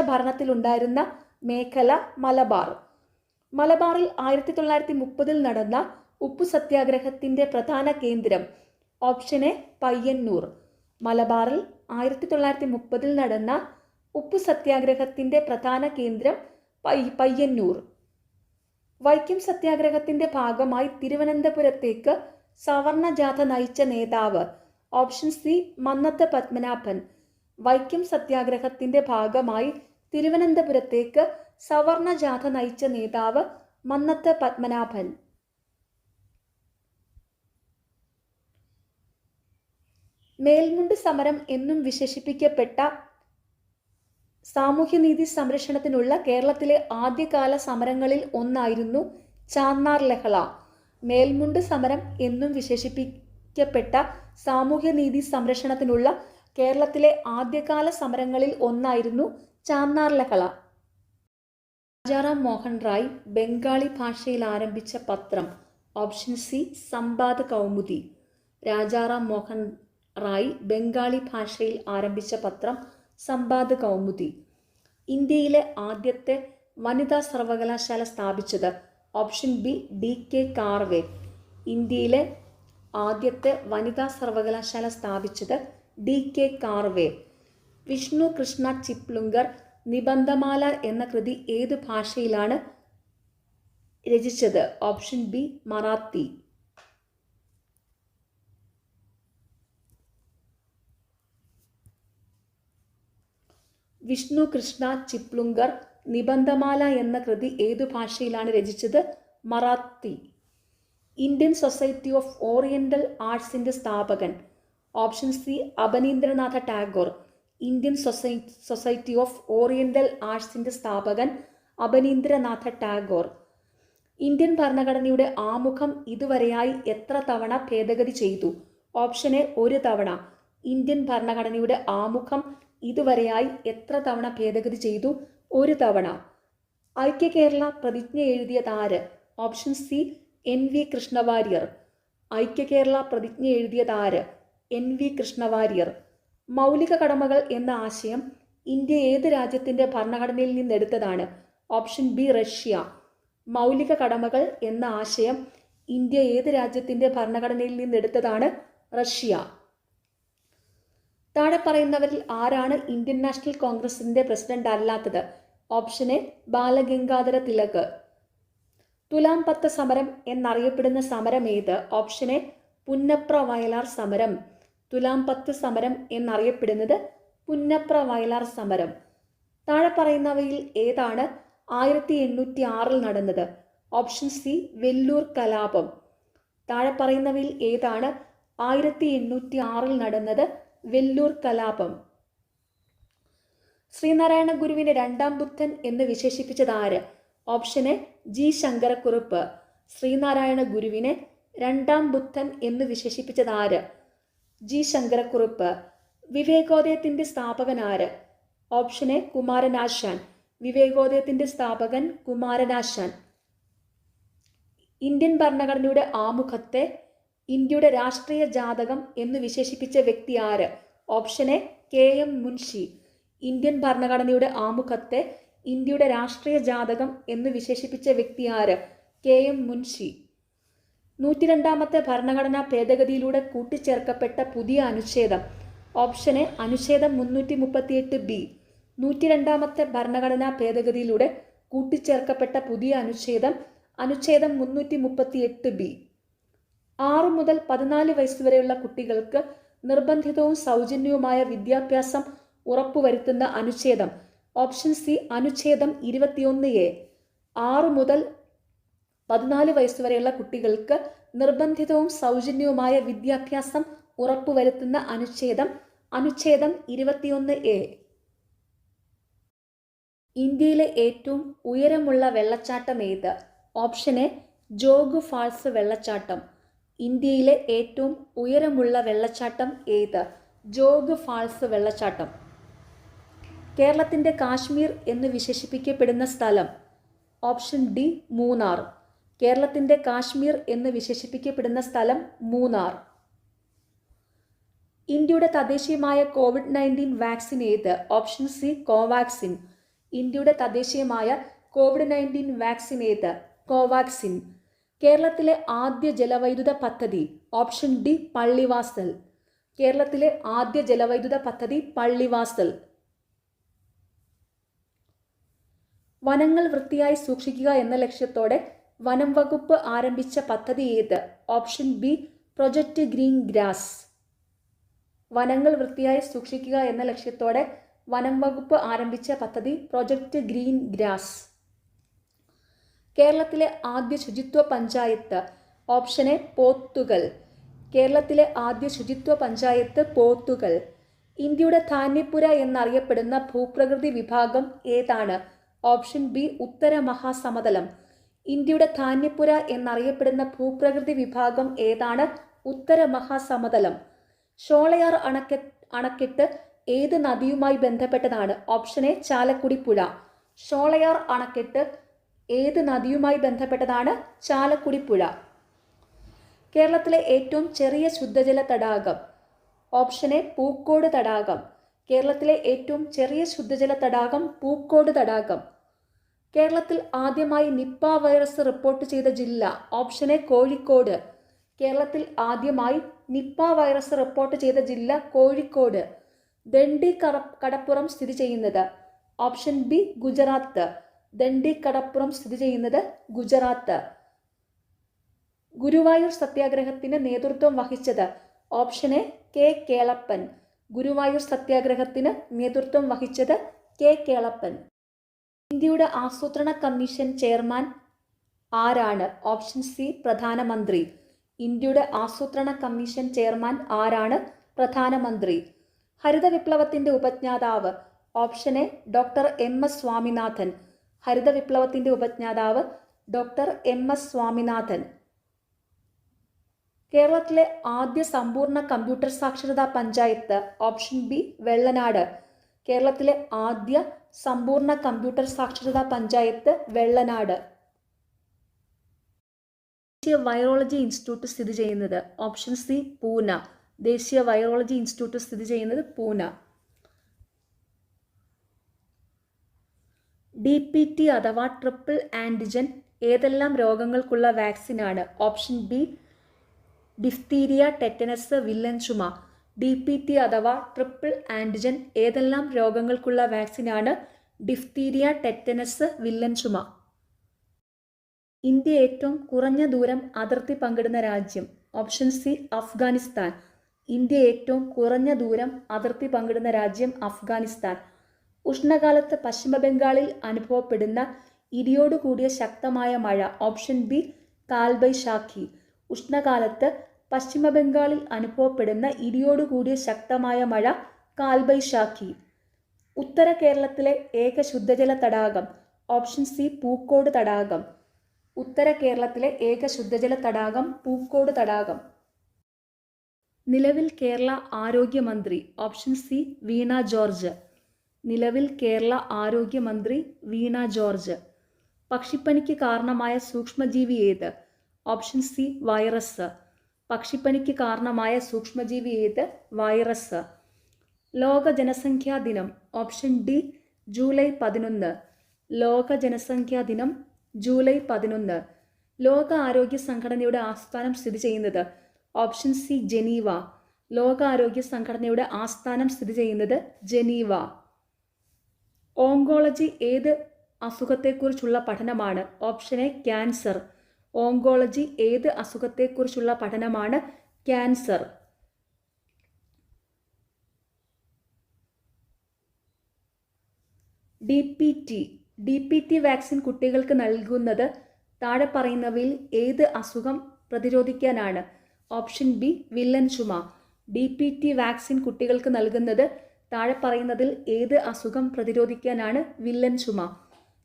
ഭരണത്തിലുണ്ടായിരുന്ന മേഖല മലബാർ. മലബാറിൽ 1930 നടന്ന ഉപ്പു സത്യാഗ്രഹത്തിന്റെ പ്രധാന കേന്ദ്രം. Option A Payyanur. മലബാറിൽ 1930 നടന്ന ഉപ്പു സത്യാഗ്രഹത്തിന്റെ പ്രധാന കേന്ദ്രം പയ്യന്നൂർ. വൈക്കം സത്യാഗ്രഹത്തിന്റെ ഭാഗമായി തിരുവനന്തപുരത്തേക്ക് സവർണ ജാഥ നയിച്ച നേതാവ്. Option C Mannath Padmanabhan. വൈക്കം സത്യാഗ്രഹത്തിന്റെ ഭാഗമായി തിരുവനന്തപുരത്തേക്ക് സവർണ ജാഥ നയിച്ച നേതാവ് മന്നത്ത് പത്മനാഭൻ. മേൽമുണ്ട് സമരം എന്നും വിശേഷിപ്പിക്കപ്പെട്ട സാമൂഹ്യനീതി സംരക്ഷണത്തിനുള്ള കേരളത്തിലെ ആദ്യകാല സമരങ്ങളിൽ ഒന്നായിരുന്നു ചാന്നാർ ലഹള. മേൽമുണ്ട് സമരം എന്നും വിശേഷിപ്പിക്കപ്പെട്ട സാമൂഹ്യനീതി സംരക്ഷണത്തിനുള്ള കേരളത്തിലെ ആദ്യകാല സമരങ്ങളിൽ ഒന്നായിരുന്നു ചാന്നാർ ലഹള. രാജാറാം മോഹൻ റായ് ബംഗാളി ഭാഷയിൽ ആരംഭിച്ച പത്രം. Option C Sambad Kaumudi. രാജാറാം മോഹൻ റായ് ബംഗാളി ഭാഷയിൽ ആരംഭിച്ച പത്രം സംബാദ് കൗമുദി. ഇന്ത്യയിലെ ആദ്യത്തെ വനിതാ സർവകലാശാല സ്ഥാപിച്ചത്. Option B DK Karve. ഇന്ത്യയിലെ ആദ്യത്തെ വനിതാ സർവകലാശാല സ്ഥാപിച്ചത് DK കാർവേ. വിഷ്ണു കൃഷ്ണ ചിപ്ലുങ്കർ നിബന്ധമാല എന്ന കൃതി ഏത് ഭാഷയിലാണ് രചിച്ചത്? Option B Marathi. വിഷ്ണു കൃഷ്ണ ചിപ്ലുങ്കർ നിബന്ധമാല എന്ന കൃതി ഏതു ഭാഷയിലാണ് രചിച്ചത്? Marathi. Indian society of oriental ആർട്സിന്റെ സ്ഥാപകൻ. Option C Abanindranath Tagore. Indian society of oriental ആർട്സിന്റെ സ്ഥാപകൻ അബനീന്ദ്രനാഥ ടാഗോർ. ഇന്ത്യൻ ഭരണഘടനയുടെ ആമുഖം ഇതുവരെയായി എത്ര തവണ ഭേദഗതി ചെയ്തു? ഓപ്ഷൻ എ 1 തവണ. ഇന്ത്യൻ ഭരണഘടനയുടെ ആമുഖം ഇതുവരെയായി എത്ര തവണ ഭേദഗതി ചെയ്തു? 1 തവണ. ഐക്യ കേരള പ്രതിജ്ഞ എഴുതിയതാര്? Option C NV Krishna Warrier. ഐക്യ കേരള പ്രതിജ്ഞ എഴുതിയതാര്? NV കൃഷ്ണവാര്യർ. മൗലിക കടമകൾ എന്ന ആശയം ഇന്ത്യ ഏത് രാജ്യത്തിന്റെ ഭരണഘടനയിൽ നിന്നെടുത്തതാണ്? Option B Russia. മൗലിക കടമകൾ എന്ന ആശയം ഇന്ത്യ ഏത് രാജ്യത്തിന്റെ ഭരണഘടനയിൽ നിന്നെടുത്തതാണ്? റഷ്യ. താഴെ പറയുന്നവരിൽ ആരാണ് ഇന്ത്യൻ നാഷണൽ കോൺഗ്രസിന്റെ പ്രസിഡന്റ് അല്ലാത്തത്? Option A Bal Gangadhar Tilak. തുലാം 10 സമരം എന്നറിയപ്പെടുന്ന സമരം ഏത്? ഓപ്ഷൻ എ പുന്നപ്ര വയലാർ സമരം. തുലാം 10 സമരം എന്നറിയപ്പെടുന്നത് പുന്നപ്ര വയലാർ സമരം. താഴെ പറയുന്നവയിൽ ഏതാണ് 1806 നടന്നത്? ഓപ്ഷൻ സി വെല്ലൂർ കലാപം. താഴെ പറയുന്നവയിൽ ഏതാണ് 1806 നടന്നത്? വെല്ലൂർ കലാപം. ശ്രീനാരായണ ഗുരുവിനെ രണ്ടാം ബുദ്ധൻ എന്ന് വിശേഷിപ്പിച്ചത് ആര്? Option A G Sankarakurup. Sreenarayana ഗുരുവിനെ രണ്ടാം ബുദ്ധൻ എന്ന് വിശേഷിപ്പിച്ചത് ആര്? G ശങ്കരക്കുറുപ്പ്. വിവേകോദയത്തിന്റെ സ്ഥാപകൻ ആര്? Option A Kumaranasan. വിവേകോദയത്തിന്റെ സ്ഥാപകൻ കുമാരനാശാൻ. ഇന്ത്യൻ ഭരണഘടനയുടെ ആമുഖത്തെ ഇന്ത്യയുടെ രാഷ്ട്രീയ ജാതകം എന്ന് വിശേഷിപ്പിച്ച വ്യക്തി ആര്? Option A KM Munshi. Indian ഭരണഘടനയുടെ ആമുഖത്തെ ഇന്ത്യയുടെ രാഷ്ട്രീയ ജാതകം എന്ന് വിശേഷിപ്പിച്ച വ്യക്തി ആര്? KM മുൻഷി. 102ാമത്തെ ഭരണഘടനാ ഭേദഗതിയിലൂടെ കൂട്ടിച്ചേർക്കപ്പെട്ട പുതിയ അനുച്ഛേദം. ഓപ്ഷൻ എ അനുച്ഛേദം 338B. 102ാമത്തെ ഭരണഘടനാ ഭേദഗതിയിലൂടെ കൂട്ടിച്ചേർക്കപ്പെട്ട പുതിയ അനുച്ഛേദം 338B. 6 മുതൽ 14 വയസ്സുവരെയുള്ള കുട്ടികൾക്ക് നിർബന്ധിതവും സൗജന്യവുമായ വിദ്യാഭ്യാസം ഉറപ്പുവരുത്തുന്ന അനുച്ഛേദം. ഓപ്ഷൻ സി അനുച്ഛേദം 21A. 6 മുതൽ 14 വയസ്സുവരെയുള്ള കുട്ടികൾക്ക് നിർബന്ധിതവും സൗജന്യവുമായ വിദ്യാഭ്യാസം ഉറപ്പുവരുത്തുന്ന അനുച്ഛേദം 21A. ഇന്ത്യയിലെ ഏറ്റവും ഉയരമുള്ള വെള്ളച്ചാട്ടം ഏത്? ഓപ്ഷൻ എ ജോഗ് ഫാൾസ് വെള്ളച്ചാട്ടം. ഇന്ത്യയിലെ ഏറ്റവും ഉയരമുള്ള വെള്ളച്ചാട്ടം ഏത്? ജോഗ് ഫാൾസ് വെള്ളച്ചാട്ടം. കേരളത്തിന്റെ കാശ്മീർ എന്ന് വിശേഷിപ്പിക്കപ്പെടുന്ന സ്ഥലം. Option D Munnar. കേരളത്തിന്റെ കാശ്മീർ എന്ന് വിശേഷിപ്പിക്കപ്പെടുന്ന സ്ഥലം മൂന്നാർ. ഇന്ത്യയുടെ തദ്ദേശീയമായ COVID-19 വാക്സിൻ ഏത്? Option C Covaxin. ഇന്ത്യയുടെ തദ്ദേശീയമായ COVID-19 വാക്സിൻ ഏത്? കോവാക്സിൻ. കേരളത്തിലെ ആദ്യ ജലവൈദ്യുത പദ്ധതി. Option D Pallivasal. കേരളത്തിലെ ആദ്യ ജലവൈദ്യുത പദ്ധതി പള്ളിവാസൽ. വനങ്ങൾ വൃത്തിയായി സൂക്ഷിക്കുക എന്ന ലക്ഷ്യത്തോടെ വനം വകുപ്പ് ആരംഭിച്ച പദ്ധതി ഏത്? Option B project green grass. വനങ്ങൾ വൃത്തിയായി സൂക്ഷിക്കുക എന്ന ലക്ഷ്യത്തോടെ വനം വകുപ്പ് ആരംഭിച്ച പദ്ധതി പ്രൊജക്റ്റ് ഗ്രീൻ ഗ്രാസ്. കേരളത്തിലെ ആദ്യ ശുചിത്വ പഞ്ചായത്ത്. Option A Pothukal. കേരളത്തിലെ ആദ്യ ശുചിത്വ പഞ്ചായത്ത് പോത്തുകൽ. ഇന്ത്യയുടെ ധാന്യപ്പുര എന്നറിയപ്പെടുന്ന ഭൂപ്രകൃതി വിഭാഗം ഏതാണ്? ഓപ്ഷൻ ബി ഉത്തര മഹാസമതലം. ഇന്ത്യയുടെ ധാന്യപ്പുര എന്നറിയപ്പെടുന്ന ഭൂപ്രകൃതി വിഭാഗം ഏതാണ്? ഉത്തര മഹാസമതലം. ഷോളയാർ അണക്കെട്ട് ഏത് നദിയുമായി ബന്ധപ്പെട്ടതാണ്? ഓപ്ഷൻ എ ചാലക്കുടി പുഴ. ഷോളയാർ അണക്കെട്ട് ഏത് നദിയുമായി ബന്ധപ്പെട്ടതാണ്? ചാലക്കുടി പുഴ. കേരളത്തിലെ ഏറ്റവും ചെറിയ ശുദ്ധജല തടാകം? ഓപ്ഷൻ എ പൂക്കോട് തടാകം. കേരളത്തിലെ ഏറ്റവും ചെറിയ ശുദ്ധജല തടാകം പൂക്കോട് തടാകം. കേരളത്തിൽ ആദ്യമായി നിപ്പ വൈറസ് റിപ്പോർട്ട് ചെയ്ത ജില്ല? Option A Kozhikode. കേരളത്തിൽ ആദ്യമായി നിപ്പ വൈറസ് റിപ്പോർട്ട് ചെയ്ത ജില്ല കോഴിക്കോട്. ദണ്ഡി കടപ്പുറം സ്ഥിതി ചെയ്യുന്നത്? Option B Gujarat. ദണ്ഡി കടപ്പുറം സ്ഥിതി ചെയ്യുന്നത് ഗുജറാത്ത്. ഗുരുവായൂർ സത്യാഗ്രഹത്തിന് നേതൃത്വം വഹിച്ചത്? Option A K Kelappan. ഗുരുവായൂർ സത്യാഗ്രഹത്തിന് നേതൃത്വം വഹിച്ചത് കെ കേളപ്പൻ. ഇന്ത്യയുടെ ആസൂത്രണ കമ്മീഷൻ ചെയർമാൻ ആരാണ്? ഓപ്ഷൻ സി പ്രധാനമന്ത്രി. ഇന്ത്യയുടെ ആസൂത്രണ കമ്മീഷൻ ചെയർമാൻ ആരാണ്? പ്രധാനമന്ത്രി. ഹരിത വിപ്ലവത്തിന്റെ ഉപജ്ഞാതാവ്? Option A doctor M S Swaminathan. ഹരിത വിപ്ലവത്തിന്റെ ഉപജ്ഞാതാവ് ഡോക്ടർ എം എസ് സ്വാമിനാഥൻ. കേരളത്തിലെ ആദ്യ സമ്പൂർണ്ണ കമ്പ്യൂട്ടർ സാക്ഷരതാ പഞ്ചായത്ത്? Option B Vellanad. കേരളത്തിലെ ആദ്യ സമ്പൂർണ്ണ കമ്പ്യൂട്ടർ സാക്ഷരതാ പഞ്ചായത്ത് വെള്ളനാട്. ദേശീയ വൈറോളജി ഇൻസ്റ്റിറ്റ്യൂട്ട് സ്ഥിതി ചെയ്യുന്നത്? Option C Pune. ദേശീയ വൈറോളജി ഇൻസ്റ്റിറ്റ്യൂട്ട് സ്ഥിതി ചെയ്യുന്നത് പൂന. DPT അഥവാ ട്രിപ്പിൾ ആൻറ്റിജൻ ഏതെല്ലാം രോഗങ്ങൾക്കുള്ള വാക്സിനാണ്? ഓപ്ഷൻ ബി ഡിഫ്തീരിയ, ടെറ്റനസ്, വില്ലൻ ചുമ. DPT അഥവാ ട്രിപ്പിൾ ആൻറ്റിജൻ ഏതെല്ലാം രോഗങ്ങൾക്കുള്ള വാക്സിനാണ്? ഡിഫ്തീരിയ, ടെറ്റനസ്, വില്ലൻ ചുമ. ഇന്ത്യ ഏറ്റവും കുറഞ്ഞ ദൂരം അതിർത്തി പങ്കിടുന്ന രാജ്യം? Option C Afghanistan. ഇന്ത്യ ഏറ്റവും കുറഞ്ഞ ദൂരം അതിർത്തി പങ്കിടുന്ന രാജ്യം അഫ്ഗാനിസ്ഥാൻ. ഉഷ്ണകാലത്ത് പശ്ചിമ ബംഗാളിൽ അനുഭവപ്പെടുന്ന ഇടിയോടുകൂടിയ ശക്തമായ മഴ? Option B Kalbaishakhi. ഉഷ്ണകാലത്ത് പശ്ചിമ ബംഗാളിൽ അനുഭവപ്പെടുന്ന ഇടിയോടുകൂടിയ ശക്തമായ മഴ കാൽബൈശാഖി. ഉത്തര കേരളത്തിലെ ഏക ശുദ്ധജല തടാകം? ഓപ്ഷൻ സി പൂക്കോട് തടാകം. ഉത്തര കേരളത്തിലെ ഏക ശുദ്ധജല തടാകം പൂക്കോട് തടാകം. നിലവിൽ കേരള ആരോഗ്യമന്ത്രി? ഓപ്ഷൻ സി വീണ ജോർജ്. നിലവിൽ കേരള ആരോഗ്യമന്ത്രി വീണ ജോർജ്. പക്ഷിപ്പനിക്ക് കാരണമായ സൂക്ഷ്മജീവി ഏത്? Option C virus. പക്ഷിപ്പനിക്ക് കാരണമായ സൂക്ഷ്മജീവി ഏത്? വൈറസ്. ലോക ജനസംഖ്യാ ദിനം? Option D July 11. ലോക ജനസംഖ്യാ ദിനം ജൂലൈ 11. ലോക ആരോഗ്യ സംഘടനയുടെ ആസ്ഥാനം സ്ഥിതി ചെയ്യുന്നത്? Option C Geneva. ലോക ആരോഗ്യ സംഘടനയുടെ ആസ്ഥാനം സ്ഥിതി ചെയ്യുന്നത് ജനീവ. ഓങ്കോളജി ഏത് അസുഖത്തെക്കുറിച്ചുള്ള പഠനമാണ്? Option A cancer. ഓങ്കോളജി ഏത് അസുഖത്തെക്കുറിച്ചുള്ള പഠനമാണ്? ക്യാൻസർ. DPT വാക്സിൻ കുട്ടികൾക്ക് നൽകുന്നത് താഴെ പറയുന്നവയിൽ ഏത് അസുഖം പ്രതിരോധിക്കാനാണ്? ഓപ്ഷൻ ബി വില്ലൻ ചുമ. DPT വാക്സിൻ കുട്ടികൾക്ക് നൽകുന്നത് താഴെ പറയുന്നതിൽ ഏത് അസുഖം പ്രതിരോധിക്കാനാണ്? വില്ലൻ ചുമ.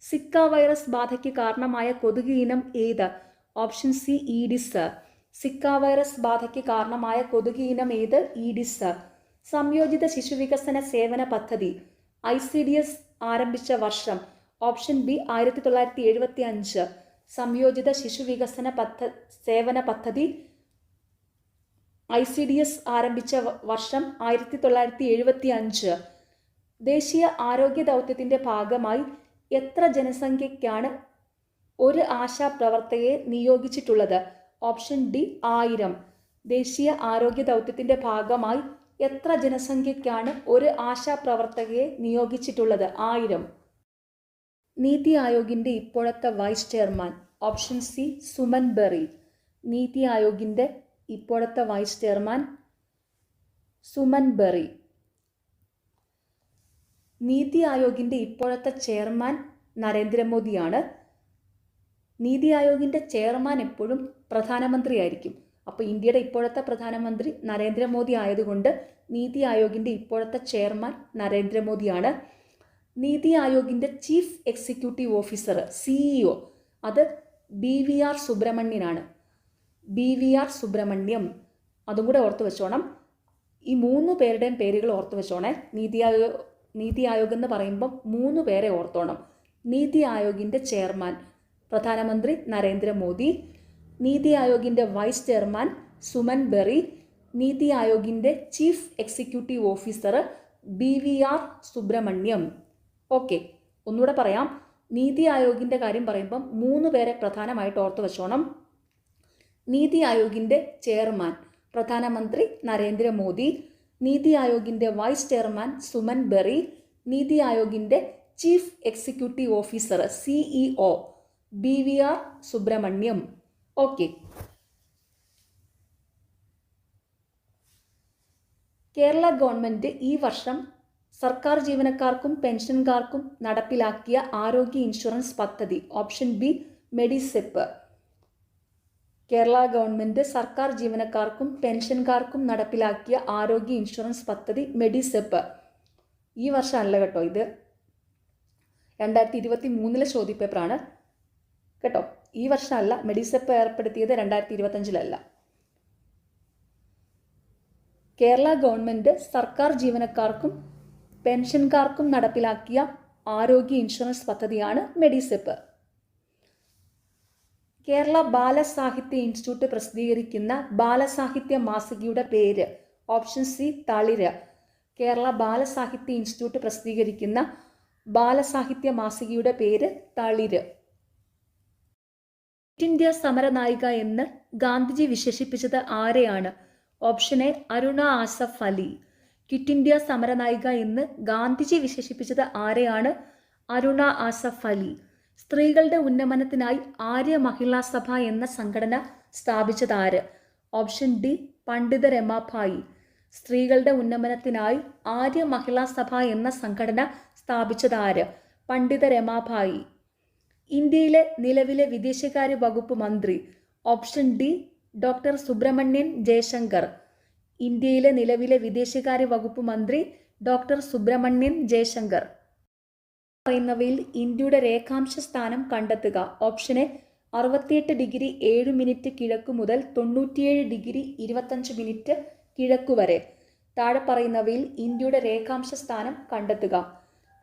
സിക്ക വൈറസ് ബാധയ്ക്ക് കാരണമായ കൊതുക് ഇനം ഏത്? Option C Aedes. Zika virus ബാധയ്ക്ക് കാരണമായ കൊതുക് ഇനം ഏത്? ഈഡിസ്. സംയോജിത ശിശുവികസന സേവന പദ്ധതി ICDS ആരംഭിച്ച വർഷം? Option B 1975. സംയോജിത ശിശുവികസന സേവന പദ്ധതി ICDS ആരംഭിച്ച വർഷം 1975. ദേശീയ ആരോഗ്യ ദൗത്യത്തിൻ്റെ ഭാഗമായി എത്ര ജനസംഖ്യയ്ക്കാണ് ഒരു ആശാപ്രവർത്തകയെ നിയോഗിച്ചിട്ടുള്ളത്? Option D 1000. ദേശീയ ആരോഗ്യ ദൗത്യത്തിൻ്റെ ഭാഗമായി എത്ര ജനസംഖ്യയ്ക്കാണ് ഒരു ആശാപ്രവർത്തകയെ നിയോഗിച്ചിട്ടുള്ളത്? 1000. നീതി ആയോഗിൻ്റെ ഇപ്പോഴത്തെ vice chairman? Option C Suman Bery. നീതി ആയോഗിൻ്റെ ഇപ്പോഴത്തെ വൈസ് ചെയർമാൻ സുമൻ ബെറി. നീതി ആയോഗിൻ്റെ ഇപ്പോഴത്തെ ചെയർമാൻ നരേന്ദ്രമോദിയാണ്. നീതി ആയോഗിൻ്റെ ചെയർമാൻ എപ്പോഴും പ്രധാനമന്ത്രിയായിരിക്കും. അപ്പോൾ ഇന്ത്യയുടെ ഇപ്പോഴത്തെ പ്രധാനമന്ത്രി നരേന്ദ്രമോദി ആയതുകൊണ്ട് നീതി ആയോഗിൻ്റെ ഇപ്പോഴത്തെ ചെയർമാൻ നരേന്ദ്രമോദിയാണ്. നീതി ആയോഗിൻ്റെ ചീഫ് എക്സിക്യൂട്ടീവ് ഓഫീസർ CEO അത് BVR സുബ്രഹ്മണ്യനാണ്. BVR സുബ്രഹ്മണ്യം, അതും കൂടെ ഓർത്ത് വെച്ചോണം. ഈ 3 പേരുടെയും പേരുകൾ ഓർത്ത് വെച്ചോണേ. നീതി ആയോഗ് എന്ന് പറയുമ്പം 3 പേരെ ഓർത്തോണം. നീതി ആയോഗിൻ്റെ ചെയർമാൻ പ്രധാനമന്ത്രി നരേന്ദ്രമോദി, നീതി ആയോഗിൻ്റെ വൈസ് ചെയർമാൻ സുമൻ ബെറി, നീതി ആയോഗിൻ്റെ chief executive officer BVR Subrahmanyam. Okay, ഒന്നുകൂടെ പറയാം. നീതി ആയോഗിൻ്റെ കാര്യം പറയുമ്പം 3 പേരെ പ്രധാനമായിട്ട് ഓർത്ത് വെച്ചോണം. നീതി ആയോഗിൻ്റെ ചെയർമാൻ പ്രധാനമന്ത്രി നരേന്ദ്രമോദി, നീതി ആയോഗിൻ്റെ വൈസ് ചെയർമാൻ സുമൻ ബെറി, നീതി ആയോഗിൻ്റെ chief executive officer CEO BVR Subrahmanyam. Okay, Kerala government ഈ വർഷം സർക്കാർ ജീവനക്കാർക്കും പെൻഷൻകാർക്കും നടപ്പിലാക്കിയ ആരോഗ്യ ഇൻഷുറൻസ് പദ്ധതി option B Medisep. Kerala government സർക്കാർ ജീവനക്കാർക്കും പെൻഷൻകാർക്കും നടപ്പിലാക്കിയ ആരോഗ്യ ഇൻഷുറൻസ് പദ്ധതി മെഡിസെപ്പ്. ഈ വർഷം അല്ല കേട്ടോ, ഇത് 2023 ചോദ്യപേപ്പറാണ് കേട്ടോ. ഈ വർഷമല്ല, മെഡിസെപ്പ് ഏർപ്പെടുത്തിയത് 2025 കേരള ഗവൺമെൻറ് സർക്കാർ ജീവനക്കാർക്കും പെൻഷൻകാർക്കും നടപ്പിലാക്കിയ ആരോഗ്യ ഇൻഷുറൻസ് പദ്ധതിയാണ് മെഡിസെപ്പ്. കേരള ബാലസാഹിത്യ ഇൻസ്റ്റിറ്റ്യൂട്ട് പ്രസിദ്ധീകരിക്കുന്ന ബാലസാഹിത്യ മാസികയുടെ പേര് ഓപ്ഷൻ സി തളിര്. കേരള ബാലസാഹിത്യ ഇൻസ്റ്റിറ്റ്യൂട്ട് പ്രസിദ്ധീകരിക്കുന്ന ബാലസാഹിത്യ മാസികയുടെ പേര് തളിര്. ക്വിറ്റ് ഇന്ത്യ സമരനായിക എന്ന് ഗാന്ധിജി വിശേഷിപ്പിച്ചത് ആരെയാണ്? Option A Aruna Asaf Ali. Quit India സമരനായിക എന്ന് ഗാന്ധിജി വിശേഷിപ്പിച്ചത് ആരെയാണ്? അരുണ ആസഫ് അലി. സ്ത്രീകളുടെ ഉന്നമനത്തിനായി ആര്യ മഹിളാ സഭ എന്ന സംഘടന സ്ഥാപിച്ചത് ആര്? ഓപ്ഷൻ ഡി പണ്ഡിത രമാഭായി. സ്ത്രീകളുടെ ഉന്നമനത്തിനായി ആര്യ മഹിളാ സഭ എന്ന സംഘടന സ്ഥാപിച്ചത് ആര്? പണ്ഡിത രമാഭായി. ഇന്ത്യയിലെ നിലവിലെ വിദേശകാര്യ വകുപ്പ് മന്ത്രി option D doctor Subrahmanyam Jaishankar. ഇന്ത്യയിലെ നിലവിലെ വിദേശകാര്യ വകുപ്പ് മന്ത്രി ഡോക്ടർ സുബ്രഹ്മണ്യൻ ജയശങ്കർ. പറയുന്നവയിൽ ഇന്ത്യയുടെ രേഖാംശ സ്ഥാനം കണ്ടെത്തുക. ഓപ്ഷൻ എ 68 ഡിഗ്രി 7 മിനിറ്റ് കിഴക്കു മുതൽ 97 ഡിഗ്രി 25 മിനിറ്റ് കിഴക്കു വരെ. താഴെ പറയുന്നവയിൽ ഇന്ത്യയുടെ രേഖാംശ സ്ഥാനം കണ്ടെത്തുക.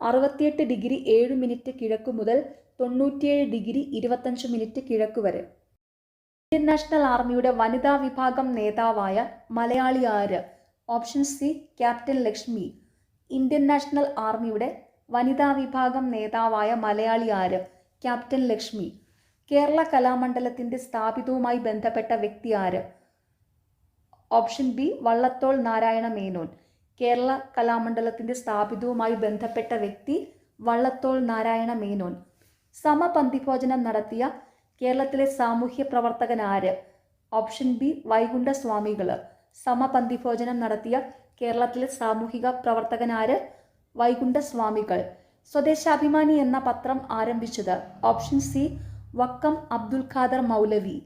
68 ഡിഗ്രി 7 മിനിറ്റ് കിഴക്കു മുതൽ 97 ഡിഗ്രി 25 മിനിറ്റ് കിഴക്കു വരെ. ഇന്ത്യൻ നാഷണൽ ആർമിയുടെ വനിതാ വിഭാഗം നേതാവായ മലയാളി ആര്? Option C captain Lakshmi. Indian national ആർമിയുടെ വനിതാ വിഭാഗം നേതാവായ മലയാളി ആര്? ക്യാപ്റ്റൻ ലക്ഷ്മി. കേരള കലാമണ്ഡലത്തിൻ്റെ സ്ഥാപിതവുമായി ബന്ധപ്പെട്ട വ്യക്തി ആര്? Option B Vallathol Narayana Menon. കേരള കലാമണ്ഡലത്തിൻ്റെ സ്ഥാപിതവുമായി ബന്ധപ്പെട്ട വ്യക്തി വള്ളത്തോൾ നാരായണ മേനോൻ. സമപന്തിഭോജനം നടത്തിയ കേരളത്തിലെ സാമൂഹ്യ പ്രവർത്തകൻ ആര്? ഓപ്ഷൻ ബി വൈകുണ്ഠ സ്വാമികൾ. സമപന്തിഭോജനം നടത്തിയ കേരളത്തിലെ സാമൂഹിക പ്രവർത്തകൻ ആര്? വൈകുണ്ഠ സ്വാമികൾ. സ്വദേശാഭിമാനി എന്ന പത്രം ആരംഭിച്ചത്? ഓപ്ഷൻ സി വക്കം അബ്ദുൽ ഖാദർ മൗലവി.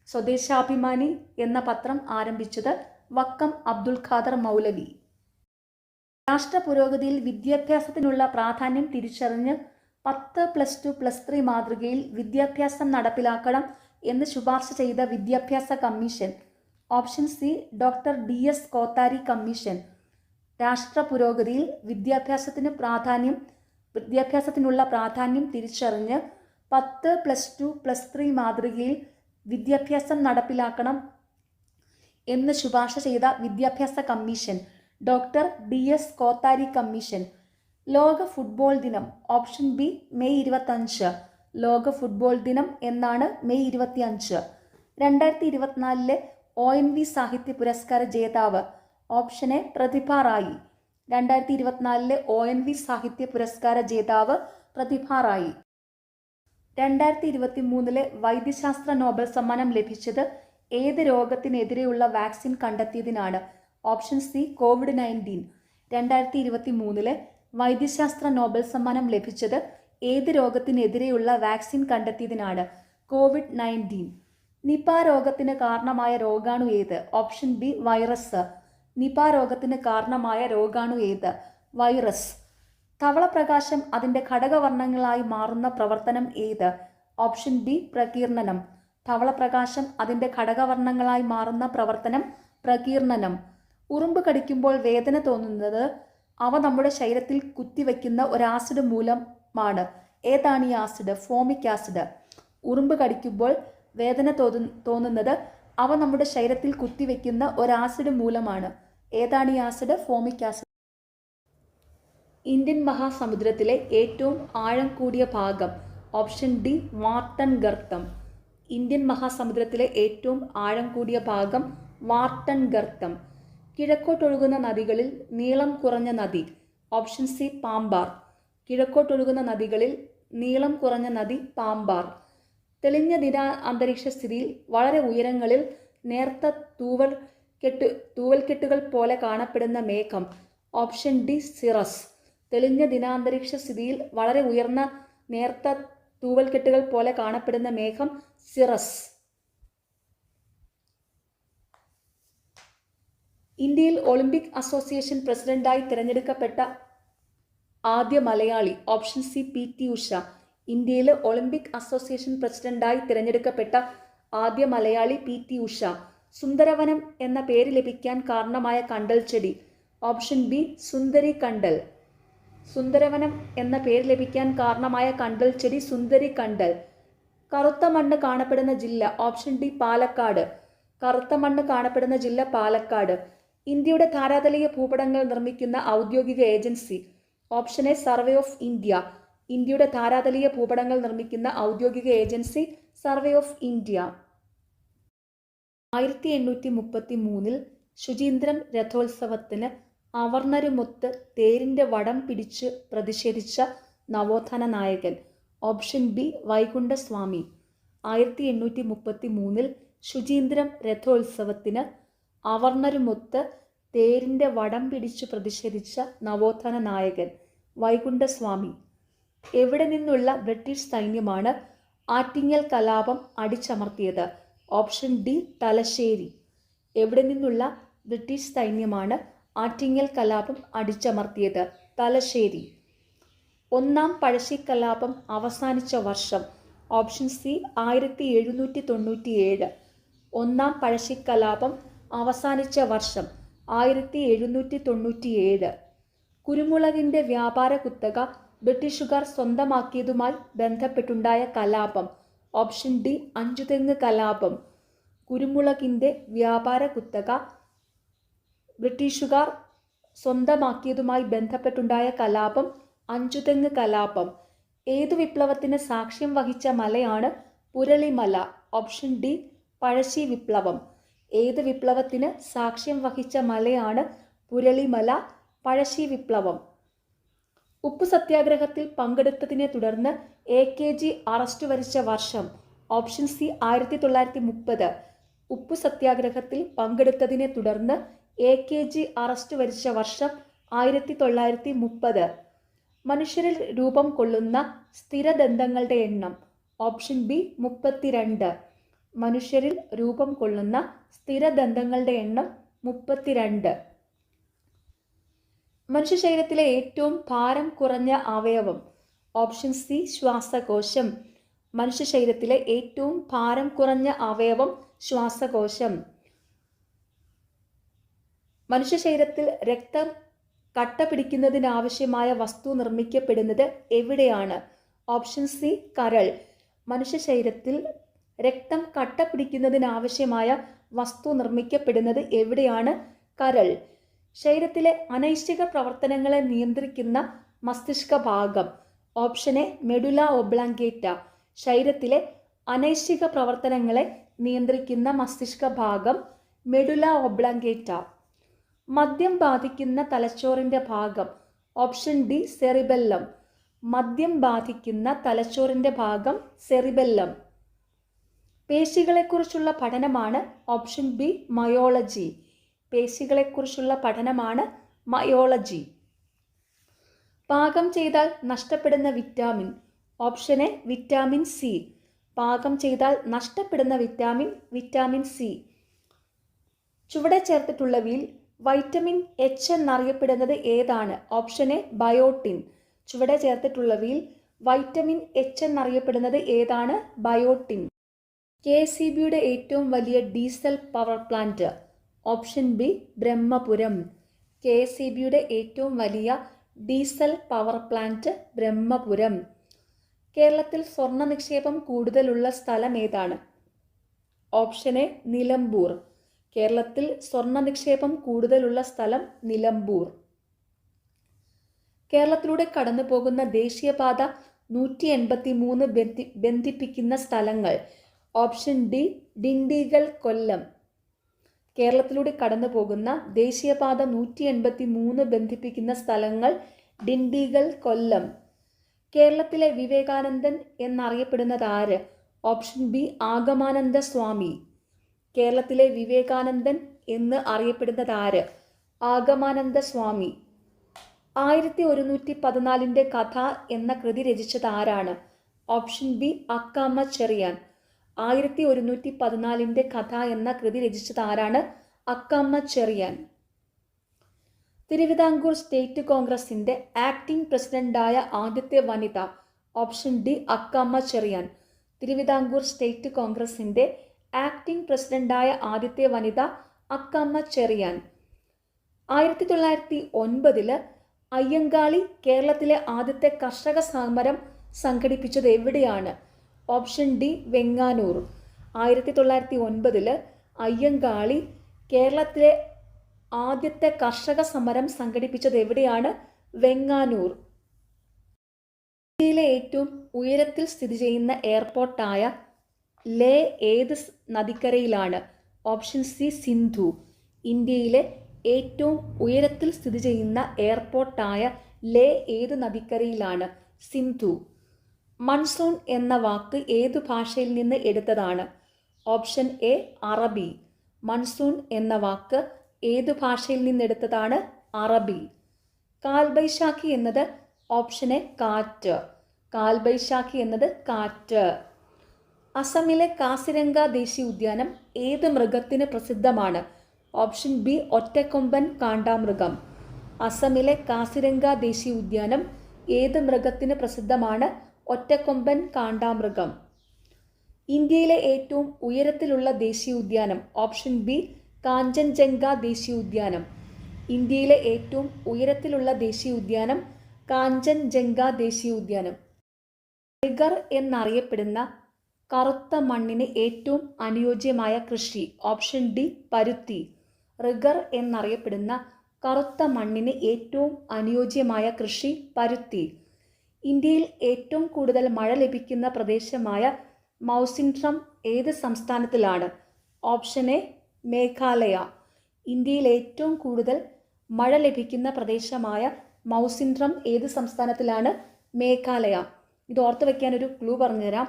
സ്വദേശാഭിമാനി എന്ന പത്രം ആരംഭിച്ചത് വക്കം അബ്ദുൽ ഖാദർ മൗലവി. രാഷ്ട്ര പുരോഗതിയിൽ വിദ്യാഭ്യാസത്തിനുള്ള പ്രാധാന്യം തിരിച്ചറിഞ്ഞ് 10+2+3 മാതൃകയിൽ വിദ്യാഭ്യാസം നടപ്പിലാക്കണം എന്ന് ശുപാർശ ചെയ്ത വിദ്യാഭ്യാസ commission? Option C doctor DS Kothari commission. രാഷ്ട്ര പുരോഗതിയിൽ വിദ്യാഭ്യാസത്തിനുള്ള പ്രാധാന്യം തിരിച്ചറിഞ്ഞ് 10+2+3 മാതൃകയിൽ വിദ്യാഭ്യാസം നടപ്പിലാക്കണം എന്ന് ശുപാർശ ചെയ്ത വിദ്യാഭ്യാസ commission doctor DS Kothari commission. ലോക ഫുട്ബോൾ ദിനം? Option B May 25. ലോക ഫുട്ബോൾ ദിനം എന്നാണ് മെയ് 25. 2024 ONV സാഹിത്യ പുരസ്കാര ജേതാവ്? Option A Pratibha Ray. 2024 ONV സാഹിത്യ പുരസ്കാര ജേതാവ് പ്രതിഭ റായി. 2023 വൈദ്യശാസ്ത്ര നോബൽ സമ്മാനം ലഭിച്ചത് ഏത് രോഗത്തിനെതിരെയുള്ള വാക്സിൻ കണ്ടെത്തിയതിനാണ്? Option C COVID-19. 2023 വൈദ്യശാസ്ത്ര നോബൽ സമ്മാനം ലഭിച്ചത് ഏത് രോഗത്തിനെതിരെയുള്ള വാക്സിൻ കണ്ടെത്തിയതിനാണ്? COVID-19. നിപ രോഗത്തിന് കാരണമായ രോഗാണു ഏത്? Option B virus. നിപ രോഗത്തിന് കാരണമായ രോഗാണു ഏത്? വൈറസ്. ധവളപ്രകാശം അതിൻ്റെ ഘടകവർണ്ണങ്ങളായി മാറുന്ന പ്രവർത്തനം ഏത്? Option B പ്രകീർണനം. ധവളപ്രകാശം അതിൻ്റെ ഘടകവർണ്ണങ്ങളായി മാറുന്ന പ്രവർത്തനം പ്രകീർണനം. ഉറുമ്പ് കടിക്കുമ്പോൾ വേദന തോന്നുന്നത് അവ നമ്മുടെ ശരീരത്തിൽ കുത്തിവെക്കുന്ന ഒരു ആസിഡ് മൂലമാണ്. ഏതാണ് ഈ ആസിഡ്? Formic acid. ഉറുമ്പ് കടിക്കുമ്പോൾ വേദന തോന്നുന്നത് അവ നമ്മുടെ ശരീരത്തിൽ കുത്തിവെക്കുന്ന ഒരു ആസിഡ് മൂലമാണ്. ഏതാണ് ഈ ആസിഡ്? Formic acid. ഇന്ത്യൻ മഹാസമുദ്രത്തിലെ ഏറ്റവും ആഴം കൂടിയ ഭാഗം? ഓപ്ഷൻ ഡി വാർട്ടൺ ഗർത്തം. ഇന്ത്യൻ മഹാസമുദ്രത്തിലെ ഏറ്റവും ആഴം കൂടിയ ഭാഗം വാർട്ടൺ ഗർത്തം. കിഴക്കോട്ടൊഴുകുന്ന നദികളിൽ നീളം കുറഞ്ഞ നദി? Option C Pambar. കിഴക്കോട്ടൊഴുകുന്ന നദികളിൽ നീളം കുറഞ്ഞ നദി പാമ്പാർ. തെളിഞ്ഞ അന്തരീക്ഷ സ്ഥിതിയിൽ വളരെ ഉയരങ്ങളിൽ നേർത്ത തൂവൽക്കെട്ടുകൾ പോലെ കാണപ്പെടുന്ന മേഘം? Option D cirrus. തെളിഞ്ഞ ദിനാന്തരീക്ഷ സ്ഥിതിയിൽ വളരെ ഉയർന്ന നേർത്ത തൂവൽക്കെട്ടുകൾ പോലെ കാണപ്പെടുന്ന മേഘം സിറസ്. ഇന്ത്യയിൽ ഒളിമ്പിക് അസോസിയേഷൻ പ്രസിഡന്റായി തിരഞ്ഞെടുക്കപ്പെട്ട ആദ്യ Malayali? Option C PT. Usha. ഇന്ത്യയിലെ ഒളിമ്പിക് അസോസിയേഷൻ പ്രസിഡന്റായി തിരഞ്ഞെടുക്കപ്പെട്ട ആദ്യ മലയാളി പി.ടി. ഉഷ. സുന്ദരവനം എന്ന പേര് ലഭിക്കാൻ കാരണമായ കണ്ടൽ ചെടി? ഓപ്ഷൻ ബി സുന്ദരി കണ്ടൽ. സുന്ദരവനം എന്ന പേര് ലഭിക്കാൻ കാരണമായ കണ്ടൽ ചെടി സുന്ദരി കണ്ടൽ. കറുത്ത മണ്ണ് കാണപ്പെടുന്ന ജില്ല? Option D Palakkad. കറുത്ത മണ്ണ് കാണപ്പെടുന്ന ജില്ല പാലക്കാട്. ഇന്ത്യയുടെ ധാരാതലീയ ഭൂപടങ്ങൾ നിർമ്മിക്കുന്ന ഔദ്യോഗിക agency? Option A survey of India. ഇന്ത്യയുടെ ധാരാതലീയ ഭൂപടങ്ങൾ നിർമ്മിക്കുന്ന ഔദ്യോഗിക agency survey of India. 1833 Suchindram രഥോത്സവത്തിന് അവർണ്ണരുമൊത്ത് തേരിൻ്റെ വടം പിടിച്ച് പ്രതിഷേധിച്ച നവോത്ഥാന നായകൻ? Option B Vaikunda Swami. 1833 ശുചീന്ദ്രം രഥോത്സവത്തിന് അവർണ്ണരുമൊത്ത് തേരിൻ്റെ വടം പിടിച്ച് പ്രതിഷേധിച്ച നവോത്ഥാന നായകൻ വൈകുണ്ഠസ്വാമി. എവിടെ നിന്നുള്ള ബ്രിട്ടീഷ് സൈന്യമാണ് ആറ്റിങ്ങൽ കലാപം അടിച്ചമർത്തിയത്? Option D Thalassery. എവിടെ നിന്നുള്ള ബ്രിട്ടീഷ് സൈന്യമാണ് ആറ്റിങ്ങൽ കലാപം അടിച്ചമർത്തിയത്? തലശ്ശേരി. ഒന്നാം പഴശ്ശിക്കലാപം അവസാനിച്ച വർഷം? Option C 1797. ഒന്നാം പഴശ്ശിക്കലാപം അവസാനിച്ച വർഷം 1797. കുരുമുളകിൻ്റെ വ്യാപാര കുത്തക ബ്രിട്ടീഷുകാർ സ്വന്തമാക്കിയതുമായി ബന്ധപ്പെട്ടുണ്ടായ കലാപം? ഓപ്ഷൻ ഡി അഞ്ചുതെങ്ങ് കലാപം. കുരുമുളകിൻ്റെ വ്യാപാര കുത്തക ബ്രിട്ടീഷുകാർ സ്വന്തമാക്കിയതുമായി ബന്ധപ്പെട്ടുണ്ടായ കലാപം അഞ്ചുതെങ്ങ് കലാപം. ഏതു വിപ്ലവത്തിന് സാക്ഷ്യം വഹിച്ച മലയാണ് പുരളിമല? ഓപ്ഷൻ ഡി പഴശ്ശി വിപ്ലവം. ഏത് വിപ്ലവത്തിന് സാക്ഷ്യം വഹിച്ച മലയാണ് പുരളിമല? പഴശ്ശി വിപ്ലവം. ഉപ്പു സത്യാഗ്രഹത്തിൽ പങ്കെടുത്തതിനെ തുടർന്ന് AKG അറസ്റ്റ് വരിച്ച വർഷം? Option C 1930. ഉപ്പു സത്യാഗ്രഹത്തിൽ പങ്കെടുത്തതിനെ തുടർന്ന് AKG അറസ്റ്റ് വരിച്ച വർഷം 1930. മനുഷ്യരിൽ രൂപം കൊള്ളുന്ന സ്ഥിരദന്തങ്ങളുടെ എണ്ണം? Option B 32. മനുഷ്യരിൽ രൂപം കൊള്ളുന്ന സ്ഥിരദന്തങ്ങളുടെ എണ്ണം 32. മനുഷ്യ ശരീരത്തിലെ ഏറ്റവും ഭാരം കുറഞ്ഞ അവയവം? ഓപ്ഷൻ സി ശ്വാസകോശം. മനുഷ്യ ശരീരത്തിലെ ഏറ്റവും ഭാരം കുറഞ്ഞ അവയവം ശ്വാസകോശം. മനുഷ്യ ശരീരത്തിൽ രക്തം കട്ട പിടിക്കുന്നതിനാവശ്യമായ വസ്തു നിർമ്മിക്കപ്പെടുന്നത് എവിടെയാണ്? ഓപ്ഷൻ സി കരൾ. മനുഷ്യ ശരീരത്തിൽ രക്തം കട്ട പിടിക്കുന്നതിനാവശ്യമായ വസ്തു നിർമ്മിക്കപ്പെടുന്നത് എവിടെയാണ്? കരൾ. ശരീരത്തിലെ അനൈച്ഛിക പ്രവർത്തനങ്ങളെ നിയന്ത്രിക്കുന്ന മസ്തിഷ്ക ഭാഗം? Option A medulla oblongata. ശരീരത്തിലെ അനൈച്ഛിക പ്രവർത്തനങ്ങളെ നിയന്ത്രിക്കുന്ന മസ്തിഷ്ക ഭാഗം മെഡുല ഒബ്ലാങ്കേറ്റ. മദ്യം ബാധിക്കുന്ന തലച്ചോറിൻ്റെ ഭാഗം? Option D cerebellum. മദ്യം ബാധിക്കുന്ന തലച്ചോറിൻ്റെ ഭാഗം സെറിബെല്ലം. പേശികളെക്കുറിച്ചുള്ള പഠനമാണ്? Option B myology. പേശികളെക്കുറിച്ചുള്ള പഠനമാണ് മയോളജി. പാകം ചെയ്താൽ നഷ്ടപ്പെടുന്ന vitamin? Option A vitamin C. പാകം ചെയ്താൽ നഷ്ടപ്പെടുന്ന വിറ്റാമിൻ സി. ചുവടെ ചേർത്തിട്ടുള്ളവയിൽ വൈറ്റമിൻ എച്ച് എന്നറിയപ്പെടുന്നത് ഏതാണ്? Option A biotin. ചുവടെ ചേർത്തിട്ടുള്ളവയിൽ വൈറ്റമിൻ എച്ച് എന്നറിയപ്പെടുന്നത് ഏതാണ്? ബയോട്ടിൻ. KECBയുടെ ഏറ്റവും വലിയ diesel power plant? Option B Brahmapuram. KECBയുടെ ഏറ്റവും വലിയ ഡീസൽ പവർ പ്ലാന്റ് ബ്രഹ്മപുരം. കേരളത്തിൽ സ്വർണ്ണ നിക്ഷേപം കൂടുതലുള്ള സ്ഥലം ഏതാണ്? Option A Nilambur. കേരളത്തിൽ സ്വർണ്ണ നിക്ഷേപം കൂടുതലുള്ള സ്ഥലം നിലമ്പൂർ. കേരളത്തിലൂടെ കടന്നു പോകുന്ന ദേശീയപാത 183 ബന്ധിപ്പിക്കുന്ന സ്ഥലങ്ങൾ? ഓപ്ഷൻ ഡി ഡിണ്ടിഗൽ കൊല്ലം. കേരളത്തിലൂടെ കടന്നു പോകുന്ന ദേശീയപാത 183 ബന്ധിപ്പിക്കുന്ന സ്ഥലങ്ങൾ ഡിണ്ടിഗൽ കൊല്ലം. കേരളത്തിലെ വിവേകാനന്ദൻ എന്നറിയപ്പെടുന്നത് ആര്? ഓപ്ഷൻ ബി ആഗമാനന്ദ സ്വാമി. കേരളത്തിലെ വിവേകാനന്ദൻ എന്ന് അറിയപ്പെടുന്നത് ആര്? ആഗമാനന്ദ സ്വാമി. 1114 കഥ എന്ന കൃതി രചിച്ചത് ആരാണ്? Option B Akkamma Cherian. 1114 കഥ എന്ന കൃതി രചിച്ചത് ആരാണ്? അക്കാമ്മ ചെറിയാൻ. തിരുവിതാംകൂർ സ്റ്റേറ്റ് കോൺഗ്രസിന്റെ ആക്ടിംഗ് പ്രസിഡന്റായ ആദ്യത്തെ വനിത? Option D Akkamma Cherian. Thiruvithamkoor state കോൺഗ്രസിന്റെ ആക്ടിംഗ് പ്രസിഡന്റായ ആദ്യത്തെ വനിത അക്കാമ്മ ചെറിയാൻ. 1909 അയ്യങ്കാളി കേരളത്തിലെ ആദ്യത്തെ കർഷക സമരം സംഘടിപ്പിച്ചത് എവിടെയാണ്? Option D Venganoor. 1909 അയ്യങ്കാളി കേരളത്തിലെ ആദ്യത്തെ കർഷക സമരം സംഘടിപ്പിച്ചത് എവിടെയാണ്? വെങ്ങാനൂർ. ഇന്ത്യയിലെ ഏറ്റവും ഉയരത്തിൽ സ്ഥിതി ചെയ്യുന്ന എയർപോർട്ടായ ലേ ഏത് നദിക്കരയിലാണ്? Option C Sindhu. ഇന്ത്യയിലെ ഏറ്റവും ഉയരത്തിൽ സ്ഥിതി ചെയ്യുന്ന എയർപോർട്ടായ ലേ ഏത് നദിക്കരയിലാണ്? സിന്ധു. മൺസൂൺ എന്ന വാക്ക് ഏതു ഭാഷയിൽ നിന്ന് എടുത്തതാണ്? ഓപ്ഷൻ എ അറബി. മൺസൂൺ എന്ന വാക്ക് ഏതു ഭാഷയിൽ നിന്നെടുത്തതാണ്? അറബി. കാൽബൈശാഖി എന്നത്? ഓപ്ഷൻ എ കാറ്റ്. കാൽബൈശാഖി എന്നത് കാറ്റ്. അസമിലെ കാസിരംഗ ദേശീയ ഉദ്യാനം ഏത് മൃഗത്തിന് പ്രസിദ്ധമാണ്? ഓപ്ഷൻ ബി ഒറ്റക്കൊമ്പൻ കാണ്ടാമൃഗം. അസമിലെ കാസിരംഗ ദേശീയ ഉദ്യാനം ഏത് മൃഗത്തിന് പ്രസിദ്ധമാണ്? ഒറ്റക്കൊമ്പൻ കാണ്ടാമൃഗം. ഇന്ത്യയിലെ ഏറ്റവും ഉയരത്തിലുള്ള ദേശീയ ഉദ്യാനം? ഓപ്ഷൻ ബി കാഞ്ചൻജംഗ ദേശീയ ഉദ്യാനം. ഇന്ത്യയിലെ ഏറ്റവും ഉയരത്തിലുള്ള ദേശീയ ഉദ്യാനം കാഞ്ചൻജംഗ ദേശീയ ഉദ്യാനം. റിഗർ എന്നറിയപ്പെടുന്ന കറുത്ത മണ്ണിന് ഏറ്റവും അനുയോജ്യമായ കൃഷി? ഓപ്ഷൻ ഡി പരുത്തി. റിഗർ എന്നറിയപ്പെടുന്ന കറുത്ത മണ്ണിന് ഏറ്റവും അനുയോജ്യമായ കൃഷി പരുത്തി. ഇന്ത്യയിൽ ഏറ്റവും കൂടുതൽ മഴ ലഭിക്കുന്ന പ്രദേശമായ മൗസിൻഡ്രം ഏത് സംസ്ഥാനത്തിലാണ്? Option A Meghalaya. ഇന്ത്യയിൽ ഏറ്റവും കൂടുതൽ മഴ ലഭിക്കുന്ന പ്രദേശമായ മൗസിൻഡ്രം ഏത് സംസ്ഥാനത്തിലാണ്? മേഘാലയ. ഇത് ഓർത്ത് വയ്ക്കാൻ ഒരു ക്ലൂ പറഞ്ഞുതരാം.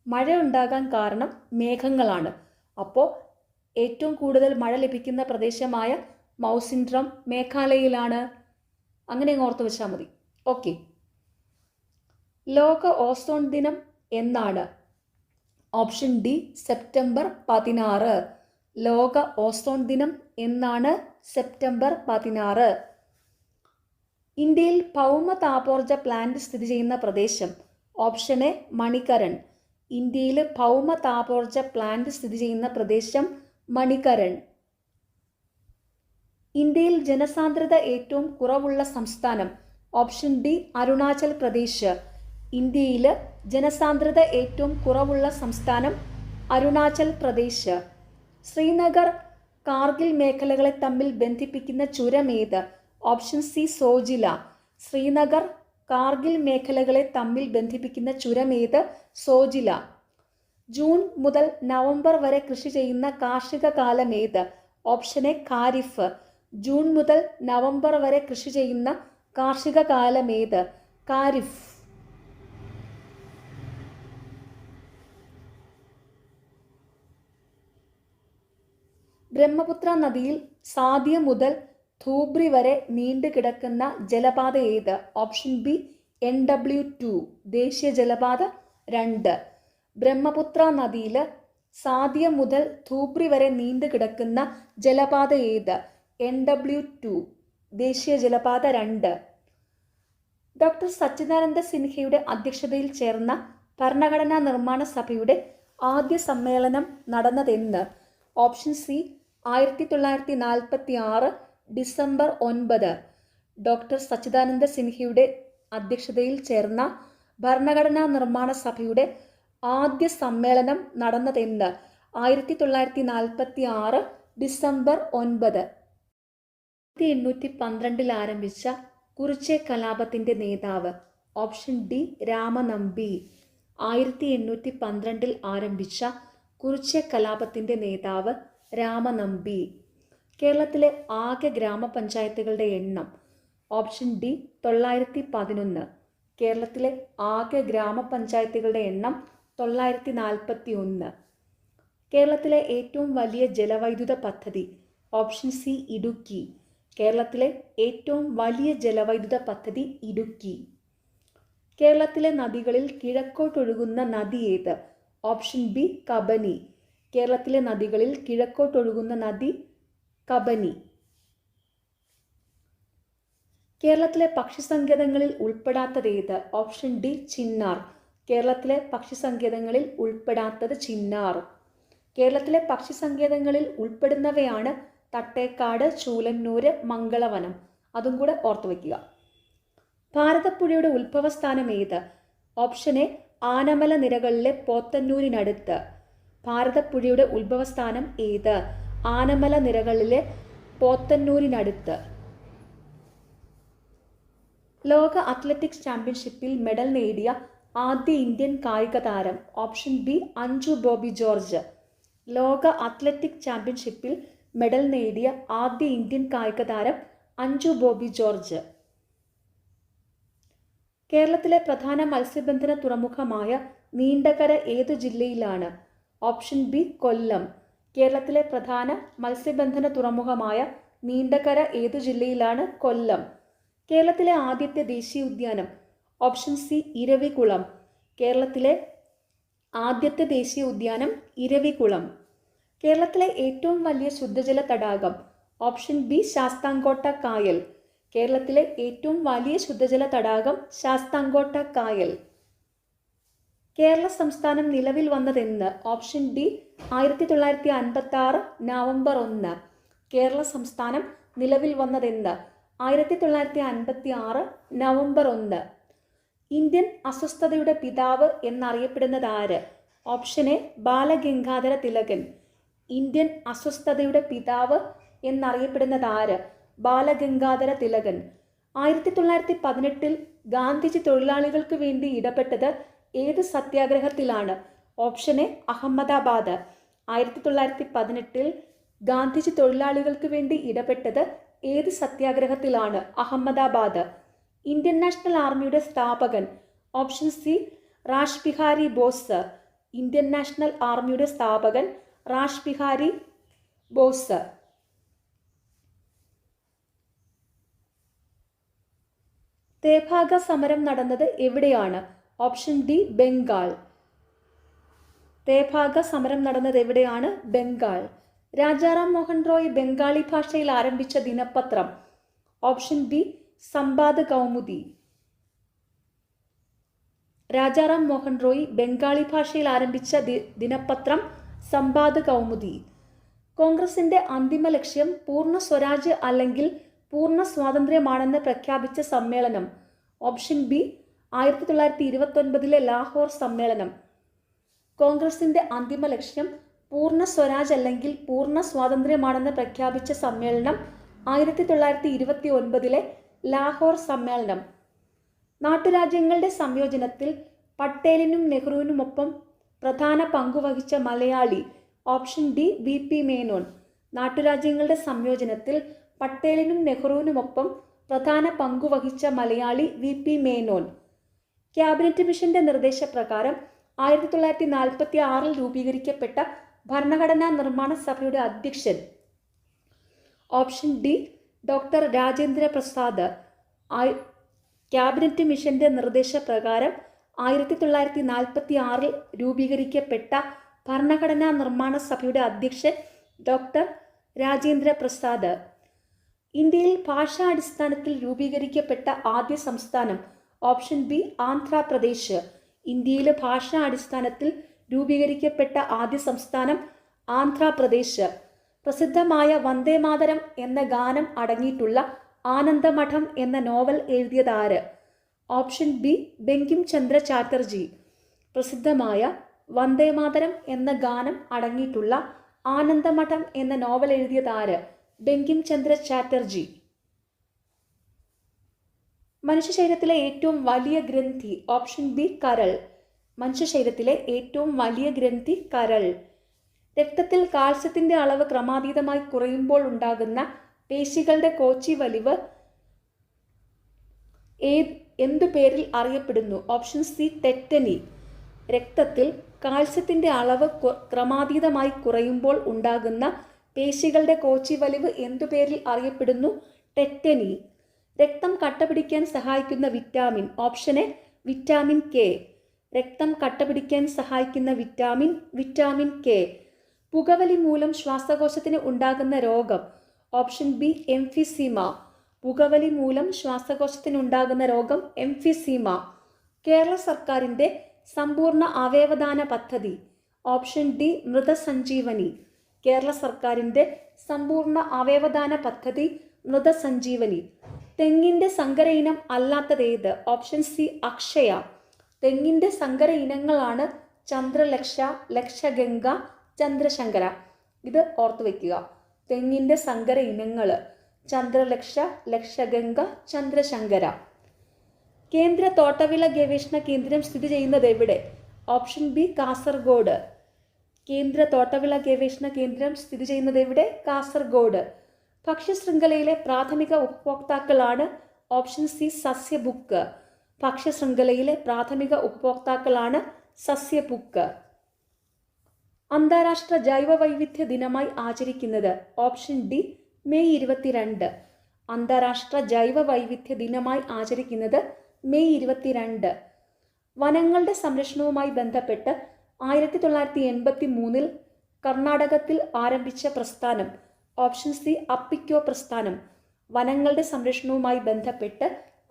മഴ ഉണ്ടാകാൻ കാരണം മേഘങ്ങളാണ്. അപ്പോൾ ഏറ്റവും കൂടുതൽ മഴ ലഭിക്കുന്ന പ്രദേശമായ മൗസിൻഡ്രം മേഘാലയയിലാണ്. അങ്ങനെ ഓർത്ത് വെച്ചാൽ മതി. ഓക്കെ. ലോക ഓസോൺ ദിനം എന്നാണ്? Option D September 16. ലോക ഓസോൺ ദിനം എന്നാണ്? സെപ്റ്റംബർ 16. ഇന്ത്യയിൽ ഭൗമ താപോർജ്ജ പ്ലാന്റ് സ്ഥിതി ചെയ്യുന്ന പ്രദേശം? Option A Manikaran. ഇന്ത്യയിൽ ഭൗമ താപോർജ്ജ പ്ലാന്റ് സ്ഥിതി ചെയ്യുന്ന പ്രദേശം മണികരൺ. ഇന്ത്യയിൽ ജനസാന്ദ്രത ഏറ്റവും കുറവുള്ള സംസ്ഥാനം? Option D Arunachal Pradesh. ഇന്ത്യയിൽ ജനസാന്ദ്രത ഏറ്റവും കുറവുള്ള സംസ്ഥാനം അരുണാചൽ പ്രദേശ്. ശ്രീനഗർ കാർഗിൽ മേഖലകളെ തമ്മിൽ ബന്ധിപ്പിക്കുന്ന ചുരം ഏത്? Option C Zoji La. ശ്രീനഗർ കാർഗിൽ മേഖലകളെ തമ്മിൽ ബന്ധിപ്പിക്കുന്ന ചുരം ഏത്? സോജില. ജൂൺ മുതൽ നവംബർ വരെ കൃഷി ചെയ്യുന്ന കാർഷിക കാലം ഏത്? Option A kharif. ജൂൺ മുതൽ നവംബർ വരെ കൃഷി ചെയ്യുന്ന കാർഷിക കാലം ഏത്? ഖാരിഫ്. ബ്രഹ്മപുത്ര നദിയിൽ സാദിയ മുതൽ ധൂബ്രി വരെ നീണ്ടു കിടക്കുന്ന ജലപാത ഏത്? ഓപ്ഷൻ ബി NW2 ദേശീയ ജലപാത 2. ബ്രഹ്മപുത്ര നദിയിൽ സാദിയ മുതൽ ധൂബ്രി വരെ നീണ്ടു കിടക്കുന്ന ജലപാത ഏത്? NW2 ദേശീയ ജലപാത 2. ഡോക്ടർ സച്ചിദാനന്ദ സിൻഹയുടെ അധ്യക്ഷതയിൽ ചേർന്ന ഭരണഘടനാ നിർമ്മാണ സഭയുടെ ആദ്യ സമ്മേളനം നടന്നതെന്ന്? Option C 1946 December 9. ഡോക്ടർ സച്ചിദാനന്ദ സിൻഹയുടെ അധ്യക്ഷതയിൽ ചേർന്ന ഭരണഘടനാ നിർമ്മാണ സഭയുടെ ആദ്യ സമ്മേളനം നടന്നതെന്ന്? 1946 ഡിസംബർ 9. 1812 ആരംഭിച്ച കുറിച്യ കലാപത്തിന്റെ നേതാവ്? Option D Ramanambi. 1812 ആരംഭിച്ച കുറിച്യ കലാപത്തിന്റെ നേതാവ് രാമനമ്പി. കേരളത്തിലെ ആകെ ഗ്രാമപഞ്ചായത്തുകളുടെ എണ്ണം? Option D 911. കേരളത്തിലെ ആകെ ഗ്രാമപഞ്ചായത്തുകളുടെ എണ്ണം 941. കേരളത്തിലെ ഏറ്റവും വലിയ ജലവൈദ്യുത പദ്ധതി? Option C Idukki. കേരളത്തിലെ ഏറ്റവും വലിയ ജലവൈദ്യുത പദ്ധതി ഇടുക്കി. കേരളത്തിലെ നദികളിൽ കിഴക്കോട്ടൊഴുകുന്ന നദി ഏത്? Option B Kabani. കേരളത്തിലെ നദികളിൽ കിഴക്കോട്ടൊഴുകുന്ന നദി കബനി. കേരളത്തിലെ പക്ഷിസങ്കേതങ്ങളിൽ ഉൾപ്പെടാത്തത് ഏത്? Option D Chinnar. കേരളത്തിലെ പക്ഷിസങ്കേതങ്ങളിൽ ഉൾപ്പെടാത്തത് ചിന്നാർ. കേരളത്തിലെ പക്ഷിസങ്കേതങ്ങളിൽ ഉൾപ്പെടുന്നവയാണ് തട്ടേക്കാട്, ചൂലന്നൂര്, മംഗളവനം. അതും കൂടെ ഓർത്തു വയ്ക്കുക. ഭാരതപ്പുഴയുടെ ഉത്ഭവസ്ഥാനം ഏത്? ഓപ്ഷൻ എ ആനമല നിരകളിലെ പോത്തന്നൂരിനടുത്ത്. ഭാരതപ്പുഴയുടെ ഉത്ഭവസ്ഥാനം ഏത്? ആനമല നിരകളിലെ പോത്തന്നൂരിനടുത്ത്. ലോക അത്ലറ്റിക്സ് ചാമ്പ്യൻഷിപ്പിൽ മെഡൽ നേടിയ ആദ്യ ഇന്ത്യൻ കായിക താരം? Option B Anju Bobby George. ലോക അത്ലറ്റിക് ചാമ്പ്യൻഷിപ്പിൽ മെഡൽ നേടിയ ആദ്യ ഇന്ത്യൻ കായിക താരം അഞ്ജു ബോബി ജോർജ്. കേരളത്തിലെ പ്രധാന മത്സ്യബന്ധന തുറമുഖമായ നീണ്ടകര ഏതു ജില്ലയിലാണ്? ഓപ്ഷൻ ബി കൊല്ലം. കേരളത്തിലെ പ്രധാന മത്സ്യബന്ധന തുറമുഖമായ നീണ്ടകര ഏതു ജില്ലയിലാണ്? കൊല്ലം. കേരളത്തിലെ ആദ്യത്തെ ദേശീയോദ്യാനം? Option C Eravikulam. കേരളത്തിലെ ആദ്യത്തെ ദേശീയോദ്യാനം ഇരവികുളം. കേരളത്തിലെ ഏറ്റവും വലിയ ശുദ്ധജല തടാകം? ഓപ്ഷൻ ബി ശാസ്താംകോട്ട കായൽ. കേരളത്തിലെ ഏറ്റവും വലിയ ശുദ്ധജല തടാകം ശാസ്താംകോട്ട കായൽ. കേരള സംസ്ഥാനം നിലവിൽ വന്നതെന്ന്? Option D 1956 November 1. കേരള സംസ്ഥാനം നിലവിൽ വന്നതെന്ന്? 1956 നവംബർ 1. ഇന്ത്യൻ അസ്വസ്ഥതയുടെ പിതാവ് എന്നറിയപ്പെടുന്നത് ആര്? Option A Bal Gangadhar Tilak. Indian അസ്വസ്ഥതയുടെ പിതാവ് എന്നറിയപ്പെടുന്നത് ആര്? ബാലഗംഗാധര തിലകൻ. 1918 ഗാന്ധിജി തൊഴിലാളികൾക്ക് വേണ്ടി ഇടപെട്ടത് ഏത് സത്യാഗ്രഹത്തിലാണ്? Option A Ahmedabad. 1918 ഗാന്ധിജി തൊഴിലാളികൾക്ക് വേണ്ടി ഇടപെട്ടത് ഏത് സത്യാഗ്രഹത്തിലാണ്? അഹമ്മദാബാദ്. ഇന്ത്യൻ നാഷണൽ ആർമിയുടെ സ്ഥാപകൻ? Option C rash Bihari boss. Indian national ആർമിയുടെ സ്ഥാപകൻ റാഷ് ബിഹാരി ബോസ്. തേഭാഗ സമരം നടന്നത് എവിടെയാണ്? Option D Bengal. തേഭാഗ സമരം നടന്നത് എവിടെയാണ്? ബംഗാൾ. രാജാറാം മോഹൻ റോയ് ബംഗാളി ഭാഷയിൽ ആരംഭിച്ച ദിനപത്രം? Option B Sambad Kaumudi. രാജാറാം മോഹൻ റോയ് ബംഗാളി ഭാഷയിൽ ആരംഭിച്ച ദിനപത്രം സംബാദ് കൗമുദി. കോൺഗ്രസിന്റെ അന്തിമ ലക്ഷ്യം പൂർണ്ണ സ്വരാജ് അല്ലെങ്കിൽ പൂർണ്ണ സ്വാതന്ത്ര്യമാണെന്ന് പ്രഖ്യാപിച്ച സമ്മേളനം? ഓപ്ഷൻ ബി 1929 ലാഹോർ സമ്മേളനം. കോൺഗ്രസിന്റെ അന്തിമ ലക്ഷ്യം പൂർണ്ണ സ്വരാജ് അല്ലെങ്കിൽ പൂർണ്ണ സ്വാതന്ത്ര്യമാണെന്ന് പ്രഖ്യാപിച്ച സമ്മേളനം 1929 ലാഹോർ സമ്മേളനം. നാട്ടുരാജ്യങ്ങളുടെ സംയോജനത്തിൽ പട്ടേലിനും നെഹ്റുവിനുമൊപ്പം പ്രധാന പങ്കുവഹിച്ച മലയാളി? Option D VP Menon. നാട്ടുരാജ്യങ്ങളുടെ സംയോജനത്തിൽ പട്ടേലിനും നെഹ്റുവിനുമൊപ്പം പ്രധാന പങ്കുവഹിച്ച മലയാളി VP മേനോൻ. ക്യാബിനറ്റ് മിഷന്റെ നിർദ്ദേശപ്രകാരം 1946 രൂപീകരിക്കപ്പെട്ട ഭരണഘടനാ നിർമ്മാണ സഭയുടെ അധ്യക്ഷൻ? Option D doctor Rajendra Prasad. Cabinet മിഷന്റെ നിർദ്ദേശപ്രകാരം 1946 രൂപീകരിക്കപ്പെട്ട ഭരണഘടനാ നിർമ്മാണ സഭയുടെ അധ്യക്ഷൻ ഡോക്ടർ രാജേന്ദ്ര പ്രസാദ്. ഇന്ത്യയിൽ ഭാഷാടിസ്ഥാനത്തിൽ രൂപീകരിക്കപ്പെട്ട ആദ്യ സംസ്ഥാനം ഓപ്ഷൻ ബി ആന്ധ്രാപ്രദേശ്. ഇന്ത്യയിൽ ഭാഷാടിസ്ഥാനത്തിൽ രൂപീകരിക്കപ്പെട്ട ആദ്യ സംസ്ഥാനം ആന്ധ്രാപ്രദേശ്. പ്രസിദ്ധമായ വന്ദേമാതരം എന്ന ഗാനം അടങ്ങിയിട്ടുള്ള ആനന്ദമഠം എന്ന നോവൽ എഴുതിയതാര്? Option B Bankim Chandra Chatterjee. പ്രസിദ്ധമായ വന്ദേമാതരം എന്ന ഗാനം അടങ്ങിയിട്ടുള്ള ആനന്ദമഠം എന്ന നോവൽ എഴുതിയതാര്? ബങ്കിം ചന്ദ്ര ചാറ്റർജി. മനുഷ്യ ശരീരത്തിലെ ഏറ്റവും വലിയ ഗ്രന്ഥി ഓപ്ഷൻ ബി കരൾ. മനുഷ്യ ശരീരത്തിലെ ഏറ്റവും വലിയ ഗ്രന്ഥി കരൾ. രക്തത്തിൽ കാൽസ്യത്തിന്റെ അളവ് ക്രമാതീതമായി കുറയുമ്പോൾ ഉണ്ടാകുന്ന പേശികളുടെ കോച്ചി വലിവ് എന്തു പേരിൽ അറിയപ്പെടുന്നു? Option C tetany. രക്തത്തിൽ കാൽസ്യത്തിന്റെ അളവ് ക്രമാതീതമായി കുറയുമ്പോൾ ഉണ്ടാകുന്ന പേശികളുടെ കോച്ചി വലിവ് എന്തു പേരിൽ അറിയപ്പെടുന്നു? ടെറ്റനി. രക്തം കട്ടപിടിക്കാൻ സഹായിക്കുന്ന vitamin option A vitamin K. രക്തം കട്ടപിടിക്കാൻ സഹായിക്കുന്ന വിറ്റാമിൻ കെ. പുകവലി മൂലം ശ്വാസകോശത്തിന് ഉണ്ടാകുന്ന രോഗം ഓപ്ഷൻ ബി എംഫിസീമ. പുകവലി മൂലം ശ്വാസകോശത്തിനുണ്ടാകുന്ന രോഗം എംഫിസീമ. കേരള സർക്കാരിൻ്റെ സമ്പൂർണ്ണ അവയവദാന പദ്ധതി ഓപ്ഷൻ ഡി മൃതസഞ്ജീവനി. കേരള സർക്കാരിൻ്റെ സമ്പൂർണ്ണ അവയവദാന പദ്ധതി മൃതസഞ്ജീവനി. തെങ്ങിൻ്റെ സങ്കര ഇനം അല്ലാത്തതേത്? Option C Akshaya. തെങ്ങിൻ്റെ സങ്കര ഇനങ്ങളാണ് ചന്ദ്രലക്ഷ, ലക്ഷഗംഗ, ചന്ദ്രശങ്കര. ഇത് ഓർത്തു വയ്ക്കുക. തെങ്ങിൻ്റെ സങ്കര ഇനങ്ങൾ ചന്ദ്രലക്ഷ, ലക്ഷഗംഗ, ചന്ദ്രശങ്കര. കേന്ദ്ര തോട്ടവിള ഗവേഷണ കേന്ദ്രം സ്ഥിതി ചെയ്യുന്നത് എവിടെ? Option B Kasaragod. കേന്ദ്ര തോട്ടവിള ഗവേഷണ കേന്ദ്രം സ്ഥിതി ചെയ്യുന്നത് എവിടെ? കാസർഗോഡ്. ഭക്ഷ്യശൃംഖലയിലെ പ്രാഥമിക ഉപഭോക്താക്കളാണ് ഓപ്ഷൻ സി സസ്യബുക്ക്. ഭക്ഷ്യശൃംഖലയിലെ പ്രാഥമിക ഉപഭോക്താക്കളാണ് സസ്യബുക്ക്. അന്താരാഷ്ട്ര ജൈവ വൈവിധ്യ ദിനമായി ആചരിക്കുന്നത് ഓപ്ഷൻ ഡി മെയ് 22. അന്താരാഷ്ട്ര ജൈവ വൈവിധ്യ ദിനമായി ആചരിക്കുന്നത് മെയ് 22. വനങ്ങളുടെ സംരക്ഷണവുമായി ബന്ധപ്പെട്ട് 1983 കർണാടകത്തിൽ ആരംഭിച്ച പ്രസ്ഥാനം ഓപ്ഷൻ സി അപ്പിക്കോ പ്രസ്ഥാനം. വനങ്ങളുടെ സംരക്ഷണവുമായി ബന്ധപ്പെട്ട്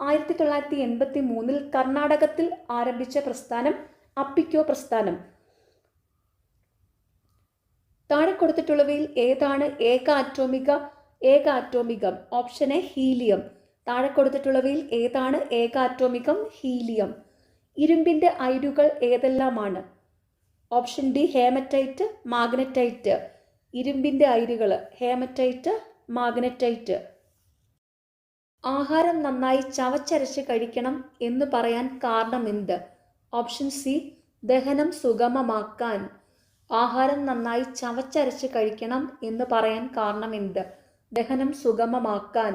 1983 കർണാടകത്തിൽ ആരംഭിച്ച പ്രസ്ഥാനം അപ്പിക്കോ പ്രസ്ഥാനം. താഴെ കൊടുത്തിട്ടുള്ളവയിൽ ഏതാണ് ഏക ആറ്റോമികം? Option A helium. താഴെ കൊടുത്തിട്ടുള്ളവയിൽ ഏതാണ് ഏക ആറ്റോമികം? ഹീലിയം. ഇരുമ്പിൻ്റെ അയിരുകൾ ഏതെല്ലാമാണ്? Option D haematite, magnetite. ഇരുമ്പിൻ്റെ അയിരുകൾ ഹേമറ്റൈറ്റ്, മാഗ്നറ്റൈറ്റ്. ആഹാരം നന്നായി ചവച്ചരച്ച് കഴിക്കണം എന്ന് പറയാൻ കാരണമെന്ത്? ഓപ്ഷൻ സി ദഹനം സുഗമമാക്കാൻ. ആഹാരം നന്നായി ചവച്ചരച്ച് കഴിക്കണം എന്ന് പറയാൻ കാരണമെന്ത്? ദഹനം സുഗമമാക്കാൻ.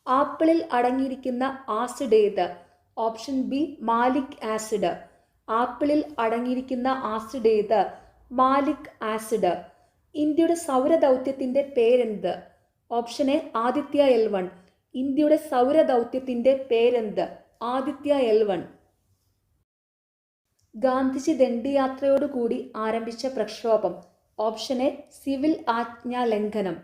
ആപ്പിളിൽ അടങ്ങിയിരിക്കുന്ന ആസിഡ് ഏത്? Option B malic acid. ആപ്പിളിൽ അടങ്ങിയിരിക്കുന്ന ആസിഡ് ഏത്? Malic acid. ഇന്ത്യയുടെ സൗരദൗത്യത്തിൻ്റെ പേരെന്ത്? Option A Aditya L1. ഇന്ത്യയുടെ സൗരദൗത്യത്തിൻ്റെ പേരെന്ത്? ആദിത്യ L1. ഗാന്ധിജി ദണ്ഡിയാത്രയോടുകൂടി ആരംഭിച്ച പ്രക്ഷോഭം ഓപ്ഷൻ എ സിവിൽ ആജ്ഞാ ലംഘനം.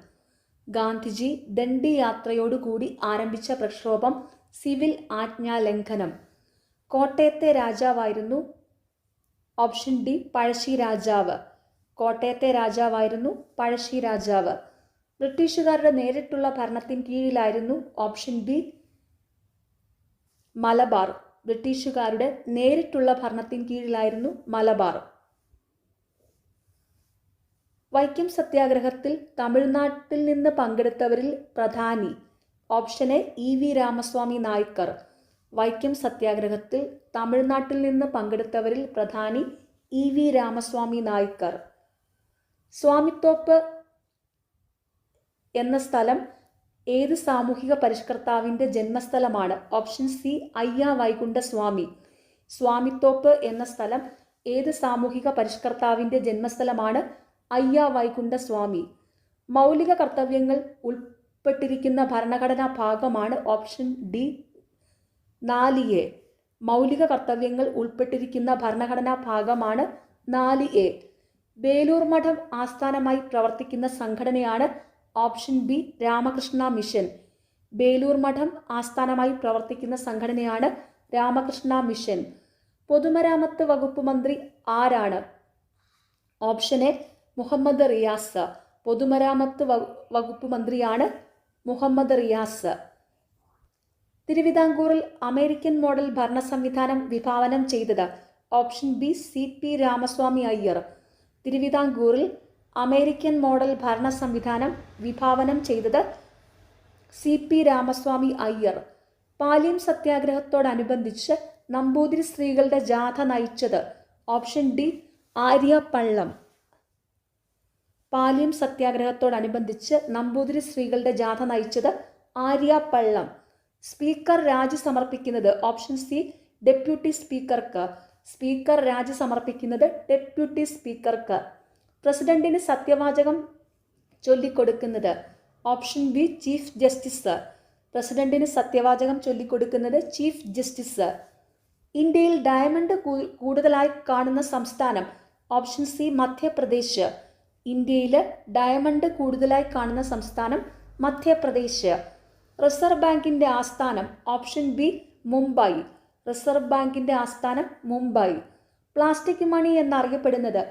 ഗാന്ധിജി ദണ്ഡിയാത്രയോടുകൂടി ആരംഭിച്ച പ്രക്ഷോഭം സിവിൽ ആജ്ഞാ ലംഘനം. കോട്ടയത്തെ രാജാവായിരുന്നു ഓപ്ഷൻ ഡി പഴശ്ശി രാജാവ്. കോട്ടയത്തെ രാജാവായിരുന്നു പഴശ്ശി രാജാവ്. ബ്രിട്ടീഷുകാരുടെ നേരിട്ടുള്ള ഭരണത്തിന് കീഴിലായിരുന്നു ഓപ്ഷൻ ബി മലബാർ. ബ്രിട്ടീഷുകാരുടെ നേരിട്ടുള്ള ഭരണത്തിന് കീഴിലായിരുന്നു മലബാർ. വൈക്കം സത്യാഗ്രഹത്തിൽ തമിഴ്നാട്ടിൽ നിന്ന് പങ്കെടുത്തവരിൽ പ്രധാനി option A EV Ramaswamy Naicker. Vaikom സത്യാഗ്രഹത്തിൽ തമിഴ്നാട്ടിൽ നിന്ന് പങ്കെടുത്തവരിൽ പ്രധാനി EV രാമസ്വാമി നായ്ക്കർ. സ്വാമിത്തോപ്പ് എന്ന സ്ഥലം ഏത് സാമൂഹിക പരിഷ്കർത്താവിൻ്റെ ജന്മസ്ഥലമാണ്? ഓപ്ഷൻ സി അയ്യ വൈകുണ്ഠസ്വാമി. സ്വാമിത്തോപ്പ് എന്ന സ്ഥലം ഏത് സാമൂഹിക പരിഷ്കർത്താവിൻ്റെ ജന്മസ്ഥലമാണ്? അയ്യ വൈകുണ്ഠസ്വാമി. മൗലിക കർത്തവ്യങ്ങൾ ഉൾപ്പെട്ടിരിക്കുന്ന ഭരണഘടനാ ഭാഗമാണ് ഓപ്ഷൻ ഡി 4A. മൗലിക കർത്തവ്യങ്ങൾ ഉൾപ്പെട്ടിരിക്കുന്ന ഭരണഘടനാ ഭാഗമാണ് 4A. ബേലൂർ മഠം ആസ്ഥാനമായി പ്രവർത്തിക്കുന്ന സംഘടനയാണ് option B Ramakrishna mission. Belur മഠം ആസ്ഥാനമായി പ്രവർത്തിക്കുന്ന സംഘടനയാണ് രാമകൃഷ്ണ മിഷൻ. പൊതുമരാമത്ത് വകുപ്പ് മന്ത്രി ആരാണ്? Option A Muhammad Riyas. പൊതുമരാമത്ത് വകുപ്പ് മന്ത്രിയാണ് മുഹമ്മദ് റിയാസ്. തിരുവിതാംകൂറിൽ അമേരിക്കൻ മോഡൽ ഭരണ സംവിധാനം വിഭാവനം ചെയ്തത്? Option B CP Ramaswami Iyer. തിരുവിതാംകൂറിൽ അമേരിക്കൻ മോഡൽ ഭരണ സംവിധാനം വിഭാവനം ചെയ്തത് CP രാമസ്വാമി അയ്യർ. പാലിയം സത്യാഗ്രഹത്തോടനുബന്ധിച്ച് നമ്പൂതിരി സ്ത്രീകളുടെ ജാഥ നയിച്ചത്? Option D Arya Pallam. പാലിയം സത്യാഗ്രഹത്തോടനുബന്ധിച്ച് നമ്പൂതിരി സ്ത്രീകളുടെ ജാഥ നയിച്ചത് ആര്യ പള്ളം. സ്പീക്കർ രാജി സമർപ്പിക്കുന്നത്? ഓപ്ഷൻ സി ഡെപ്യൂട്ടി സ്പീക്കർക്ക്. സ്പീക്കർ രാജി സമർപ്പിക്കുന്നത് ഡെപ്യൂട്ടി സ്പീക്കർക്ക്. പ്രസിഡന്റിന് സത്യവാചകം ചൊല്ലിക്കൊടുക്കുന്നത്? Option B chief justice. പ്രസിഡന്റിന് സത്യവാചകം ചൊല്ലിക്കൊടുക്കുന്നത് ചീഫ് ജസ്റ്റിസ്. ഇന്ത്യയിൽ ഡയമണ്ട് കൂടുതലായി കാണുന്ന സംസ്ഥാനം? Option C Madhya Pradesh. ഇന്ത്യയിൽ ഡയമണ്ട് കൂടുതലായി കാണുന്ന സംസ്ഥാനം മധ്യപ്രദേശ്. റിസർവ് ബാങ്കിന്റെ ആസ്ഥാനം? Option B Mumbai. റിസർവ് ബാങ്കിന്റെ ആസ്ഥാനം മുംബൈ. പ്ലാസ്റ്റിക് മണി എന്നറിയപ്പെടുന്നത്?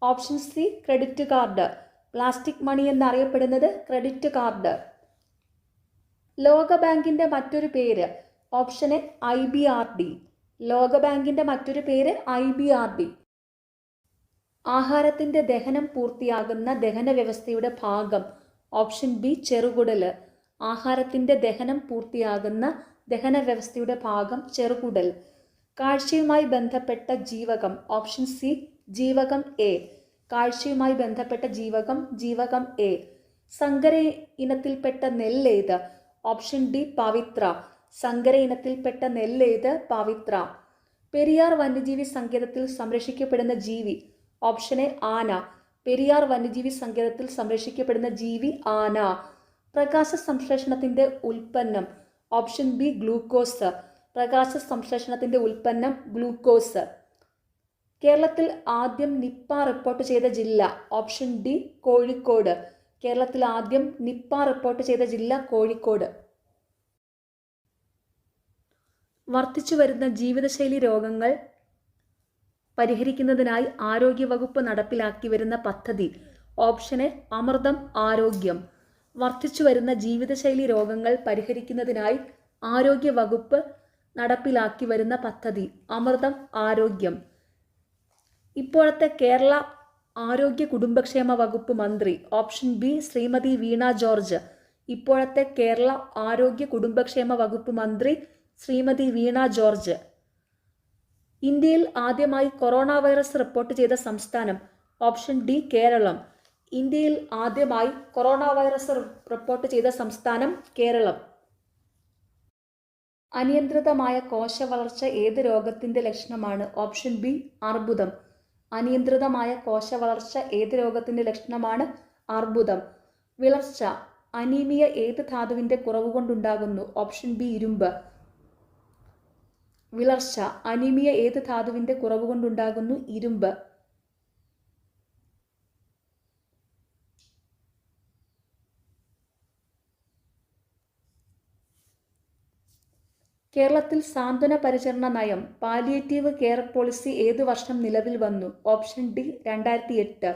Option C credit card. Plastic money എന്നറിയപ്പെടുന്നത് ക്രെഡിറ്റ് കാർഡ്. ലോകബാങ്കിന്റെ മറ്റൊരു പേര്? Option A IBRD. ലോകബാങ്കിന്റെ മറ്റൊരു പേര് IBRD. ആഹാരത്തിന്റെ ദഹനം പൂർത്തിയാകുന്ന ദഹന വ്യവസ്ഥയുടെ ഭാഗം? Option B ചെറുകുടല്. ആഹാരത്തിന്റെ ദഹനം പൂർത്തിയാകുന്ന ദഹന വ്യവസ്ഥയുടെ ഭാഗം ചെറുകുടൽ. കാഴ്ചയുമായി ബന്ധപ്പെട്ട ജീവകം? ഓപ്ഷൻ സി ജീവകം എ. കാഴ്ചയുമായി ബന്ധപ്പെട്ട ജീവകം ജീവകം എ. സങ്കര ഇനത്തിൽപ്പെട്ട നെല്ലേത്? ഓപ്ഷൻ ഡി പവിത്ര. സങ്കര ഇനത്തിൽപ്പെട്ട നെല്ലേത്? പവിത്ര. പെരിയാർ വന്യജീവി സങ്കേതത്തിൽ സംരക്ഷിക്കപ്പെടുന്ന ജീവി? ഓപ്ഷൻ എ ആന. പെരിയാർ വന്യജീവി സങ്കേതത്തിൽ സംരക്ഷിക്കപ്പെടുന്ന ജീവി ആന. പ്രകാശ സംശ്ലേഷണത്തിന്റെ ഉൽപ്പന്നം? Option B glucose. പ്രകാശ സംശ്ലേഷണത്തിന്റെ ഉൽപ്പന്നം ഗ്ലൂക്കോസ്. കേരളത്തിൽ ആദ്യം നിപ്പ റിപ്പോർട്ട് ചെയ്ത ജില്ല? Option D Kozhikode. കേരളത്തിൽ ആദ്യം നിപ്പ റിപ്പോർട്ട് ചെയ്ത ജില്ല കോഴിക്കോട്. വർദ്ധിച്ചു വരുന്ന ജീവിതശൈലി രോഗങ്ങൾ പരിഹരിക്കുന്നതിനായി ആരോഗ്യവകുപ്പ് നടപ്പിലാക്കി വരുന്ന പദ്ധതി? ഓപ്ഷൻ എ അമൃതം ആരോഗ്യം. വർദ്ധിച്ചു വരുന്ന ജീവിതശൈലി രോഗങ്ങൾ പരിഹരിക്കുന്നതിനായി ആരോഗ്യവകുപ്പ് നടപ്പിലാക്കി വരുന്ന പദ്ധതി അമൃതം ആരോഗ്യം. ഇപ്പോഴത്തെ കേരള ആരോഗ്യ കുടുംബക്ഷേമ വകുപ്പ് മന്ത്രി? ഓപ്ഷൻ ബി ശ്രീമതി വീണ ജോർജ്. ഇപ്പോഴത്തെ കേരള ആരോഗ്യ കുടുംബക്ഷേമ വകുപ്പ് മന്ത്രി ശ്രീമതി വീണ ജോർജ്. ഇന്ത്യയിൽ ആദ്യമായി കൊറോണ വൈറസ് റിപ്പോർട്ട് ചെയ്ത സംസ്ഥാനം? Option D Kerala. ഇന്ത്യയിൽ ആദ്യമായി കൊറോണ വൈറസ് റിപ്പോർട്ട് ചെയ്ത സംസ്ഥാനം കേരളം. അനിയന്ത്രിതമായ കോശവളർച്ച ഏത് രോഗത്തിന്റെ ലക്ഷണമാണ്? ഓപ്ഷൻ ബി അർബുദം. അനിയന്ത്രിതമായ കോശവളർച്ച ഏത് രോഗത്തിന്റെ ലക്ഷണമാണ്? അർബുദം. വിളർച്ച അനീമിയ ഏത് ധാതുവിന്റെ കുറവ് കൊണ്ടുണ്ടാകുന്നു? ഓപ്ഷൻ ബി ഇരുമ്പ്. വിളർച്ച അനീമിയ ഏത് ധാതുവിന്റെ കുറവ് കൊണ്ടുണ്ടാകുന്നു? ഇരുമ്പ്. കേരളത്തിൽ സാന്ത്വന പരിചരണ നയം പാലിയേറ്റീവ് കെയർ പോളിസി ഏതു വർഷം നിലവിൽ വന്നു? Option D 2008.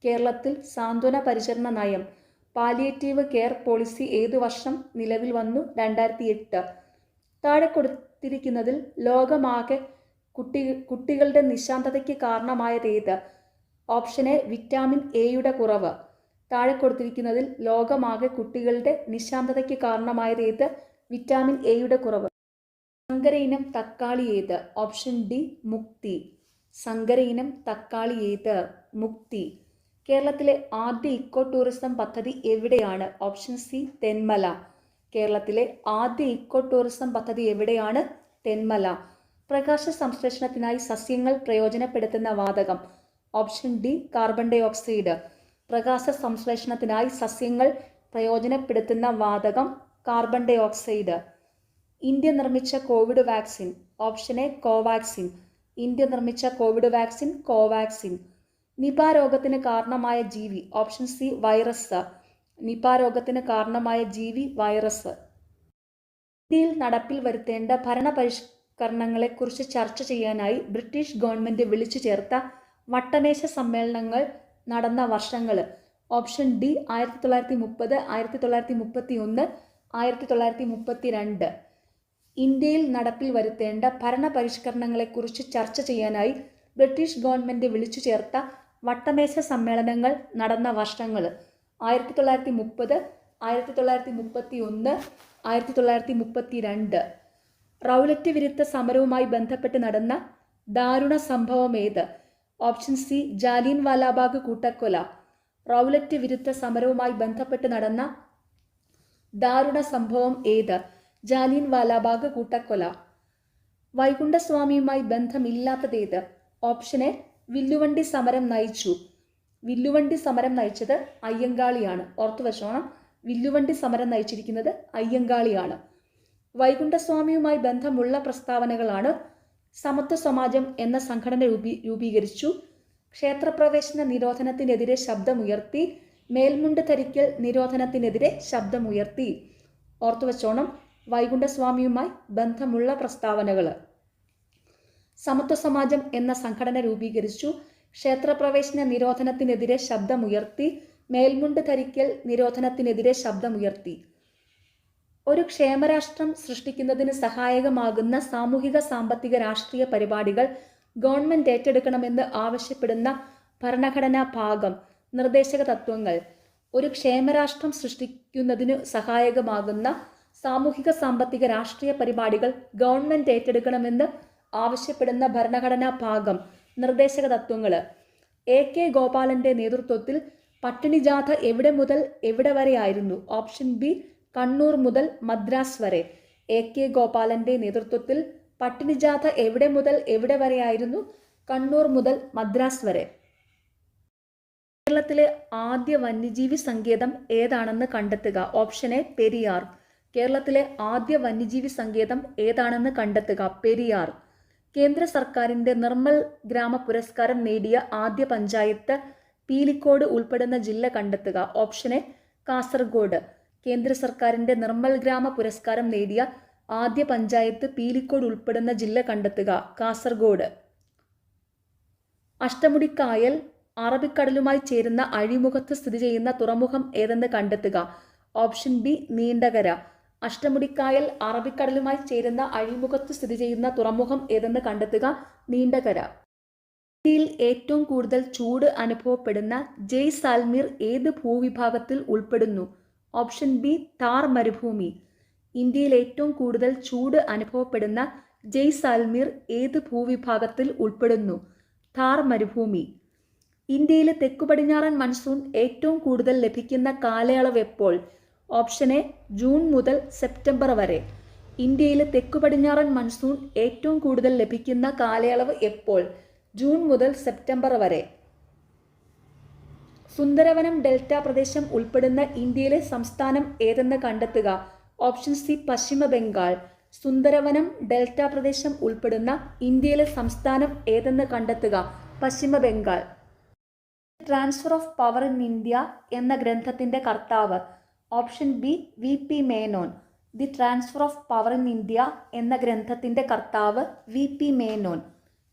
കേരളത്തിൽ സാന്ത്വന പരിചരണ നയം പാലിയേറ്റീവ് കെയർ പോളിസി ഏതു വർഷം നിലവിൽ വന്നു? 2008. താഴെ കൊടുത്തിരിക്കുന്നതിൽ ലോകമാകെ കുട്ടികളുടെ നിശാന്തതയ്ക്ക് കാരണമായതേത്? ഓപ്ഷൻ എ വിറ്റാമിൻ എയുടെ കുറവ്. താഴെ കൊടുത്തിരിക്കുന്നതിൽ ലോകമാകെ കുട്ടികളുടെ നിശാന്തതയ്ക്ക് കാരണമായതേത്? വിറ്റാമിൻ എയുടെ കുറവ്. സങ്കര ഇനം തക്കാളി ഏത്? ഓപ്ഷൻ ഡി മുക്തി. സങ്കര ഇനം തക്കാളി ഏത്? മുക്തി. കേരളത്തിലെ ആദ്യ ഇക്കോ ടൂറിസം പദ്ധതി എവിടെയാണ്? Option C Thenmala. കേരളത്തിലെ ആദ്യ ഇക്കോ ടൂറിസം പദ്ധതി എവിടെയാണ്? തെന്മല. പ്രകാശ സംശ്ലേഷണത്തിനായി സസ്യങ്ങൾ പ്രയോജനപ്പെടുത്തുന്ന വാതകം? Option D carbon dioxide. പ്രകാശ സംശ്ലേഷണത്തിനായി സസ്യങ്ങൾ പ്രയോജനപ്പെടുത്തുന്ന വാതകം കാർബൺ ഡൈ ഓക്സൈഡ്. ഇന്ത്യ നിർമ്മിച്ച Covid vaccine. Option A Covaxin. India നിർമ്മിച്ച കോവിഡ് വാക്സിൻ കോവാക്സിൻ. നിപ രോഗത്തിന് കാരണമായ ജീവി. Option C virus. നിപ രോഗത്തിന് കാരണമായ ജീവി വൈറസ്. ഇന്ത്യയിൽ നടപ്പിൽ വരുത്തേണ്ട ഭരണപരിഷ്കരണങ്ങളെക്കുറിച്ച് ചർച്ച ചെയ്യാനായി ബ്രിട്ടീഷ് ഗവൺമെന്റ് വിളിച്ചു ചേർത്ത വട്ടമേശ സമ്മേളനങ്ങൾ നടന്ന വർഷങ്ങൾ. Option D 1930, 1931, 1932. ഇന്ത്യയിൽ നടപ്പിൽ വരുത്തേണ്ട ഭരണപരിഷ്കരണങ്ങളെക്കുറിച്ച് ചർച്ച ചെയ്യാനായി ബ്രിട്ടീഷ് ഗവൺമെന്റ് വിളിച്ചു ചേർത്ത വട്ടമേശ സമ്മേളനങ്ങൾ നടന്ന വർഷങ്ങൾ. 1930, 1931, 1932. റൗലറ്റ് വിരുദ്ധ സമരവുമായി ബന്ധപ്പെട്ട് നടന്ന ദാരുണ സംഭവം ഏത്? ഓപ്ഷൻ സി ജാലിയൻ വാലാബാഗ് കൂട്ടക്കൊല. റൗലറ്റ് വിരുദ്ധ സമരവുമായി ബന്ധപ്പെട്ട് നടന്ന ദാരുണ സംഭവം ഏത്? ജാലിയൻ വാലാബാഗ് കൂട്ടക്കൊല. വൈകുണ്ഠസ്വാമിയുമായി ബന്ധമില്ലാത്തതേത്? ഓപ്ഷൻ എ വില്ലുവണ്ടി സമരം നയിച്ചു. വില്ലുവണ്ടി സമരം നയിച്ചത് അയ്യങ്കാളിയാണ്. ഓർത്തു വെച്ചോണം, വില്ലുവണ്ടി സമരം നയിച്ചിരിക്കുന്നത് അയ്യങ്കാളിയാണ്. വൈകുണ്ഠസ്വാമിയുമായി ബന്ധമുള്ള പ്രസ്താവനകളാണ്. സമത്വ സമാജം എന്ന സംഘടന രൂപീകരിച്ചു. ക്ഷേത്രപ്രവേശന നിരോധനത്തിനെതിരെ ശബ്ദമുയർത്തി. മേൽമുണ്ട് ധരിക്കൽ നിരോധനത്തിനെതിരെ ശബ്ദമുയർത്തി. ഓർത്തുവച്ചോണം, വൈകുണ്ഠസ്വാമിയുമായി ബന്ധമുള്ള പ്രസ്താവനകൾ. സമത്വ സമാജം എന്ന സംഘടന രൂപീകരിച്ചു. ക്ഷേത്രപ്രവേശന നിരോധനത്തിനെതിരെ ശബ്ദമുയർത്തി. മേൽമുണ്ട് ധരിക്കൽ നിരോധനത്തിനെതിരെ ശബ്ദമുയർത്തി. ഒരു ക്ഷേമരാഷ്ട്രം സൃഷ്ടിക്കുന്നതിന് സഹായകമാകുന്ന സാമൂഹിക സാമ്പത്തിക രാഷ്ട്രീയ പരിപാടികൾ ഗവൺമെന്റ് ഏറ്റെടുക്കണമെന്ന് ആവശ്യപ്പെടുന്ന ഭരണഘടനാ ഭാഗം. നിർദ്ദേശക തത്വങ്ങൾ. ഒരു ക്ഷേമരാഷ്ട്രം സൃഷ്ടിക്കുന്നതിന് സഹായകമാകുന്ന സാമൂഹിക സാമ്പത്തിക രാഷ്ട്രീയ പരിപാടികൾ ഗവൺമെന്റ് ഏറ്റെടുക്കണമെന്ന് ആവശ്യപ്പെടുന്ന ഭരണഘടനാ ഭാഗം. നിർദ്ദേശക തത്വങ്ങൾ. AK ഗോപാലന്റെ നേതൃത്വത്തിൽ പട്ടിണി ജാഥ എവിടെ മുതൽ എവിടെ വരെയായിരുന്നു? ഓപ്ഷൻ ബി കണ്ണൂർ മുതൽ മദ്രാസ് വരെ. AK ഗോപാലന്റെ നേതൃത്വത്തിൽ പട്ടിണി ജാഥ എവിടെ മുതൽ എവിടെ വരെയായിരുന്നു? കണ്ണൂർ മുതൽ മദ്രാസ് വരെ. കേരളത്തിലെ ആദ്യ വന്യജീവി സങ്കേതം ഏതാണെന്ന് കണ്ടെത്തുക. Option A Periyar. കേരളത്തിലെ ആദ്യ വന്യജീവി സങ്കേതം ഏതാണെന്ന് കണ്ടെത്തുക. പെരിയാർ. കേന്ദ്ര സർക്കാരിന്റെ നിർമ്മൽ ഗ്രാമ പുരസ്കാരം നേടിയ ആദ്യ പഞ്ചായത്ത്. പീലിക്കോട് ഉൾപ്പെടുന്ന ജില്ല കണ്ടെത്തുക. Option A Kasaragod. കേന്ദ്ര സർക്കാരിന്റെ നിർമ്മൽ ഗ്രാമ പുരസ്കാരം നേടിയ ആദ്യ പഞ്ചായത്ത് പീലിക്കോട് ഉൾപ്പെടുന്ന ജില്ല കണ്ടെത്തുക. കാസർഗോഡ്. അഷ്ടമുടിക്കായൽ അറബിക്കടലുമായി ചേരുന്ന അഴിമുഖത്ത് സ്ഥിതി ചെയ്യുന്ന തുറമുഖം ഏതെന്ന് കണ്ടെത്തുക. Option B Neendakara. അഷ്ടമുടിക്കായൽ അറബിക്കടലുമായി ചേരുന്ന അഴിമുഖത്ത് സ്ഥിതി ചെയ്യുന്ന തുറമുഖം ഏതെന്ന് കണ്ടെത്തുക. നീണ്ടകര. ഇന്ത്യയിൽ ഏറ്റവും കൂടുതൽ ചൂട് അനുഭവപ്പെടുന്ന ജയ്സാൽമീർ ഏത് ഭൂവിഭാഗത്തിൽ ഉൾപ്പെടുന്നു? ഓപ്ഷൻ ബി താർ മരുഭൂമി. ഇന്ത്യയിൽ ഏറ്റവും കൂടുതൽ ചൂട് അനുഭവപ്പെടുന്ന ജയ്സാൽമീർ ഏത് ഭൂവിഭാഗത്തിൽ ഉൾപ്പെടുന്നു? താർ മരുഭൂമി. ഇന്ത്യയിലെ തെക്കുപടിഞ്ഞാറൻ മൺസൂൺ ഏറ്റവും കൂടുതൽ ലഭിക്കുന്ന കാലയളവ് എപ്പോൾ? ഓപ്ഷൻ എ ജൂൺ മുതൽ സെപ്റ്റംബർ വരെ. ഇന്ത്യയിലെ തെക്കുപടിഞ്ഞാറൻ മൺസൂൺ ഏറ്റവും കൂടുതൽ ലഭിക്കുന്ന കാലയളവ് എപ്പോൾ? ജൂൺ മുതൽ സെപ്റ്റംബർ വരെ. സുന്ദരവനം ഡെൽറ്റ പ്രദേശം ഉൾപ്പെടുന്ന ഇന്ത്യയിലെ സംസ്ഥാനം ഏതെന്ന് കണ്ടെത്തുക. ഓപ്ഷൻ സി പശ്ചിമ ബംഗാൾ. സുന്ദരവനം ഡെൽറ്റ പ്രദേശം ഉൾപ്പെടുന്ന ഇന്ത്യയിലെ സംസ്ഥാനം ഏതെന്ന് കണ്ടെത്തുക. പശ്ചിമ Bengal. Transfer of power in India എന്ന ഗ്രന്ഥത്തിന്റെ കർത്താവ്. Option B VP Menon. The transfer of power in India എന്ന ഗ്രന്ഥത്തിന്റെ കർത്താവ് VP മേനോൻ.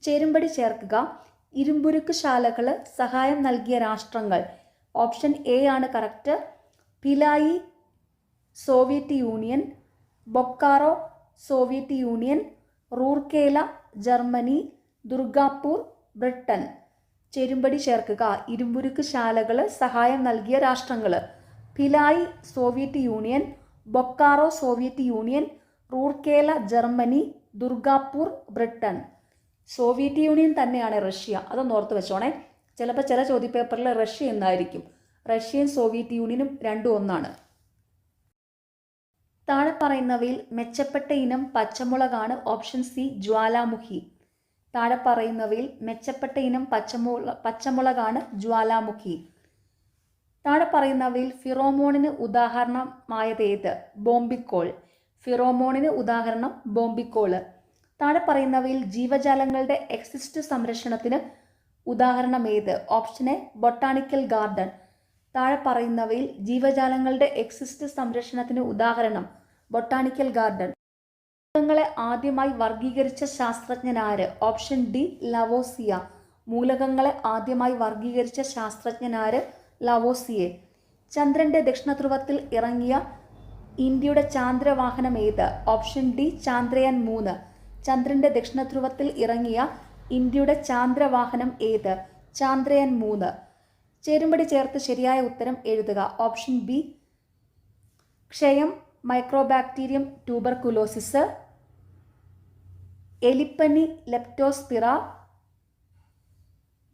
ചേരുംപടി ചേർക്കുക. ഇരുമ്പുരുക്ക് ശാലകൾ സഹായം നൽകിയ രാഷ്ട്രങ്ങൾ. ഓപ്ഷൻ എ ആണ് correct. Bhilai Soviet Union. Bokaro Soviet Union. Rourkela Germany. Durgapur Britain. ചേരുംപടി ചേർക്കുക. ഇരുമ്പുരുക്ക് ശാലകൾ സഹായം നൽകിയ രാഷ്ട്രങ്ങൾ. Bhilai Soviet Union. Bokaro Soviet Union. Rourkela Germany. Durgapur Britain. Soviet Union തന്നെയാണ് റഷ്യ. അതൊന്ന് ഓർത്ത് വെച്ചോണേ. ചിലപ്പോൾ ചില ചോദ്യപേപ്പറിൽ റഷ്യ എന്നായിരിക്കും. റഷ്യയും സോവിയറ്റ് യൂണിയനും രണ്ടും ഒന്നാണ്. താഴെ പറയുന്നവയിൽ മെച്ചപ്പെട്ട ഇനം പച്ചമുളകാണ്. Option C Jwalamukhi. താഴെ പറയുന്നവയിൽ മെച്ചപ്പെട്ട ഇനം പച്ചമുളകാണ് ജ്വാലാമുഖി. താഴെ പറയുന്നവയിൽ ഫിറോമോണിന് ഉദാഹരണമായതേത്? ബോംബിക്കോൾ. ഫിറോമോണിന് ഉദാഹരണം ബോംബിക്കോള്. താഴെ പറയുന്നവയിൽ ജീവജാലങ്ങളുടെ എക്സിസ്റ്റ് സംരക്ഷണത്തിന് ഉദാഹരണം ഏത്? Option A botanical garden. താഴെ പറയുന്നവയിൽ ജീവജാലങ്ങളുടെ എക്സിസ്റ്റ് സംരക്ഷണത്തിന് ഉദാഹരണം ബൊട്ടാണിക്കൽ ഗാർഡൻ. മൂലകങ്ങളെ ആദ്യമായി വർഗീകരിച്ച ശാസ്ത്രജ്ഞനാര്? Option D Lavoisier. മൂലകങ്ങളെ ആദ്യമായി വർഗീകരിച്ച ശാസ്ത്രജ്ഞനാര്? ലവോസിയെ. ചന്ദ്രന്റെ ദക്ഷിണധ്രുവത്തിൽ ഇറങ്ങിയ ഇന്ത്യയുടെ ചാന്ദ്രവാഹനം ഏത്? Option D Chandrayaan 3. ചന്ദ്രന്റെ ദക്ഷിണധ്രുവത്തിൽ ഇറങ്ങിയ ഇന്ത്യയുടെ ചാന്ദ്രവാഹനം ഏത്? ചാന്ദ്രയാൻ 3. ചേരുംപടി ചേർത്ത് ശരിയായ ഉത്തരം എഴുതുക. ഓപ്ഷൻ ബി ക്ഷയം, മൈക്രോബാക്ടീരിയം ട്യൂബർകുലോസിസ്, എലിപ്പനി ലെപ്റ്റോസ്പിറ,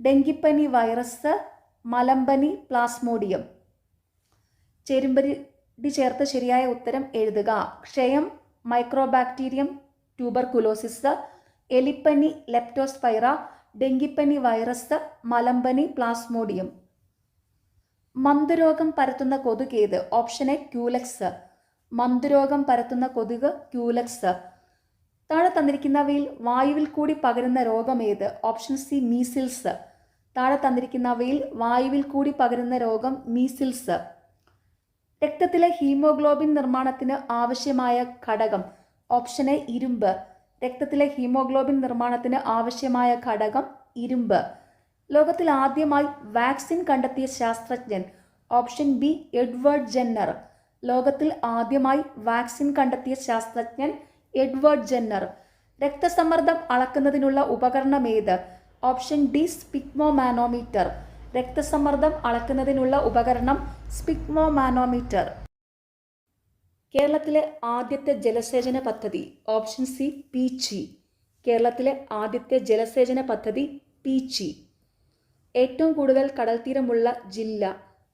ഡെങ്കിപ്പനി വൈറസ്, മലമ്പനി പ്ലാസ്മോഡിയം. ചേരുംപടി ചേർത്ത് ശരിയായ ഉത്തരം എഴുതുക. ക്ഷയം, മൈക്രോബാക്ടീരിയം ട്യൂബർകുലോസിസ്, എലിപ്പനി ലെപ്റ്റോസ്പൈറ, ഡെങ്കിപ്പനി വൈറസ്, മലമ്പനി പ്ലാസ്മോഡിയം. മന്ദരോഗം പരത്തുന്ന കൊതുക് ഏത്? Option A Culex. മന്ദരോഗം പരത്തുന്ന കൊതുക് ക്യൂലക്സ്. താഴെ തന്നിരിക്കുന്നവയിൽ വായുവിൽ കൂടി പകരുന്ന രോഗം ഏത്? Option C measles. താഴെ തന്നിരിക്കുന്നവയിൽ വായുവിൽ കൂടി പകരുന്ന രോഗം മീസിൽസ്. രക്തത്തിലെ ഹീമോഗ്ലോബിൻ നിർമ്മാണത്തിന് ആവശ്യമായ ഘടകം? ഓപ്ഷൻ എ ഇരുമ്പ്. രക്തത്തിലെ ഹീമോഗ്ലോബിൻ നിർമ്മാണത്തിന് ആവശ്യമായ ഘടകം ഇരുമ്പ്. ലോകത്തിൽ ആദ്യമായി വാക്സിൻ കണ്ടെത്തിയ ശാസ്ത്രജ്ഞൻ? Option B Edward Jenner. ലോകത്തിൽ ആദ്യമായി വാക്സിൻ കണ്ടെത്തിയ ശാസ്ത്രജ്ഞൻ എഡ്വേർഡ് ജെന്നർ. രക്തസമ്മർദ്ദം അളക്കുന്നതിനുള്ള ഉപകരണം ഏത്? Option D sphygmomanometer. രക്തസമ്മർദ്ദം അളക്കുന്നതിനുള്ള ഉപകരണം സ്പിഗ്മോമാനോമീറ്റർ. കേരളത്തിലെ ആദ്യത്തെ ജലസേചന പദ്ധതി? Option C Peechi. കേരളത്തിലെ ആദ്യത്തെ ജലസേചന പദ്ധതി പീച്ചി. ഏറ്റവും കൂടുതൽ കടൽത്തീരമുള്ള ജില്ല?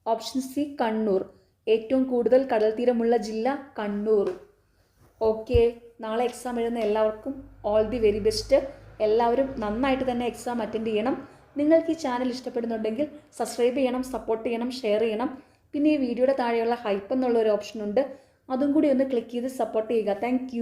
Option C Kannur. ഏറ്റവും കൂടുതൽ കടൽത്തീരമുള്ള ജില്ല കണ്ണൂർ. ഓക്കെ, നാളെ എക്സാം എഴുതുന്ന എല്ലാവർക്കും ഓൾ ദി വെരി ബെസ്റ്റ്. എല്ലാവരും നന്നായിട്ട് തന്നെ എക്സാം അറ്റൻഡ് ചെയ്യണം. നിങ്ങൾക്ക് ഈ ചാനൽ ഇഷ്ടപ്പെടുന്നുണ്ടെങ്കിൽ സബ്സ്ക്രൈബ് ചെയ്യണം, സപ്പോർട്ട് ചെയ്യണം, ഷെയർ ചെയ്യണം. പിന്നെ ഈ വീഡിയോയുടെ താഴെയുള്ള ഹൈപ്പ് എന്നുള്ള ഒരു ഓപ്ഷൻ ഉണ്ട്, അതും കൂടി ഒന്ന് ക്ലിക്ക് ചെയ്ത് സപ്പോർട്ട് ചെയ്യുക. താങ്ക്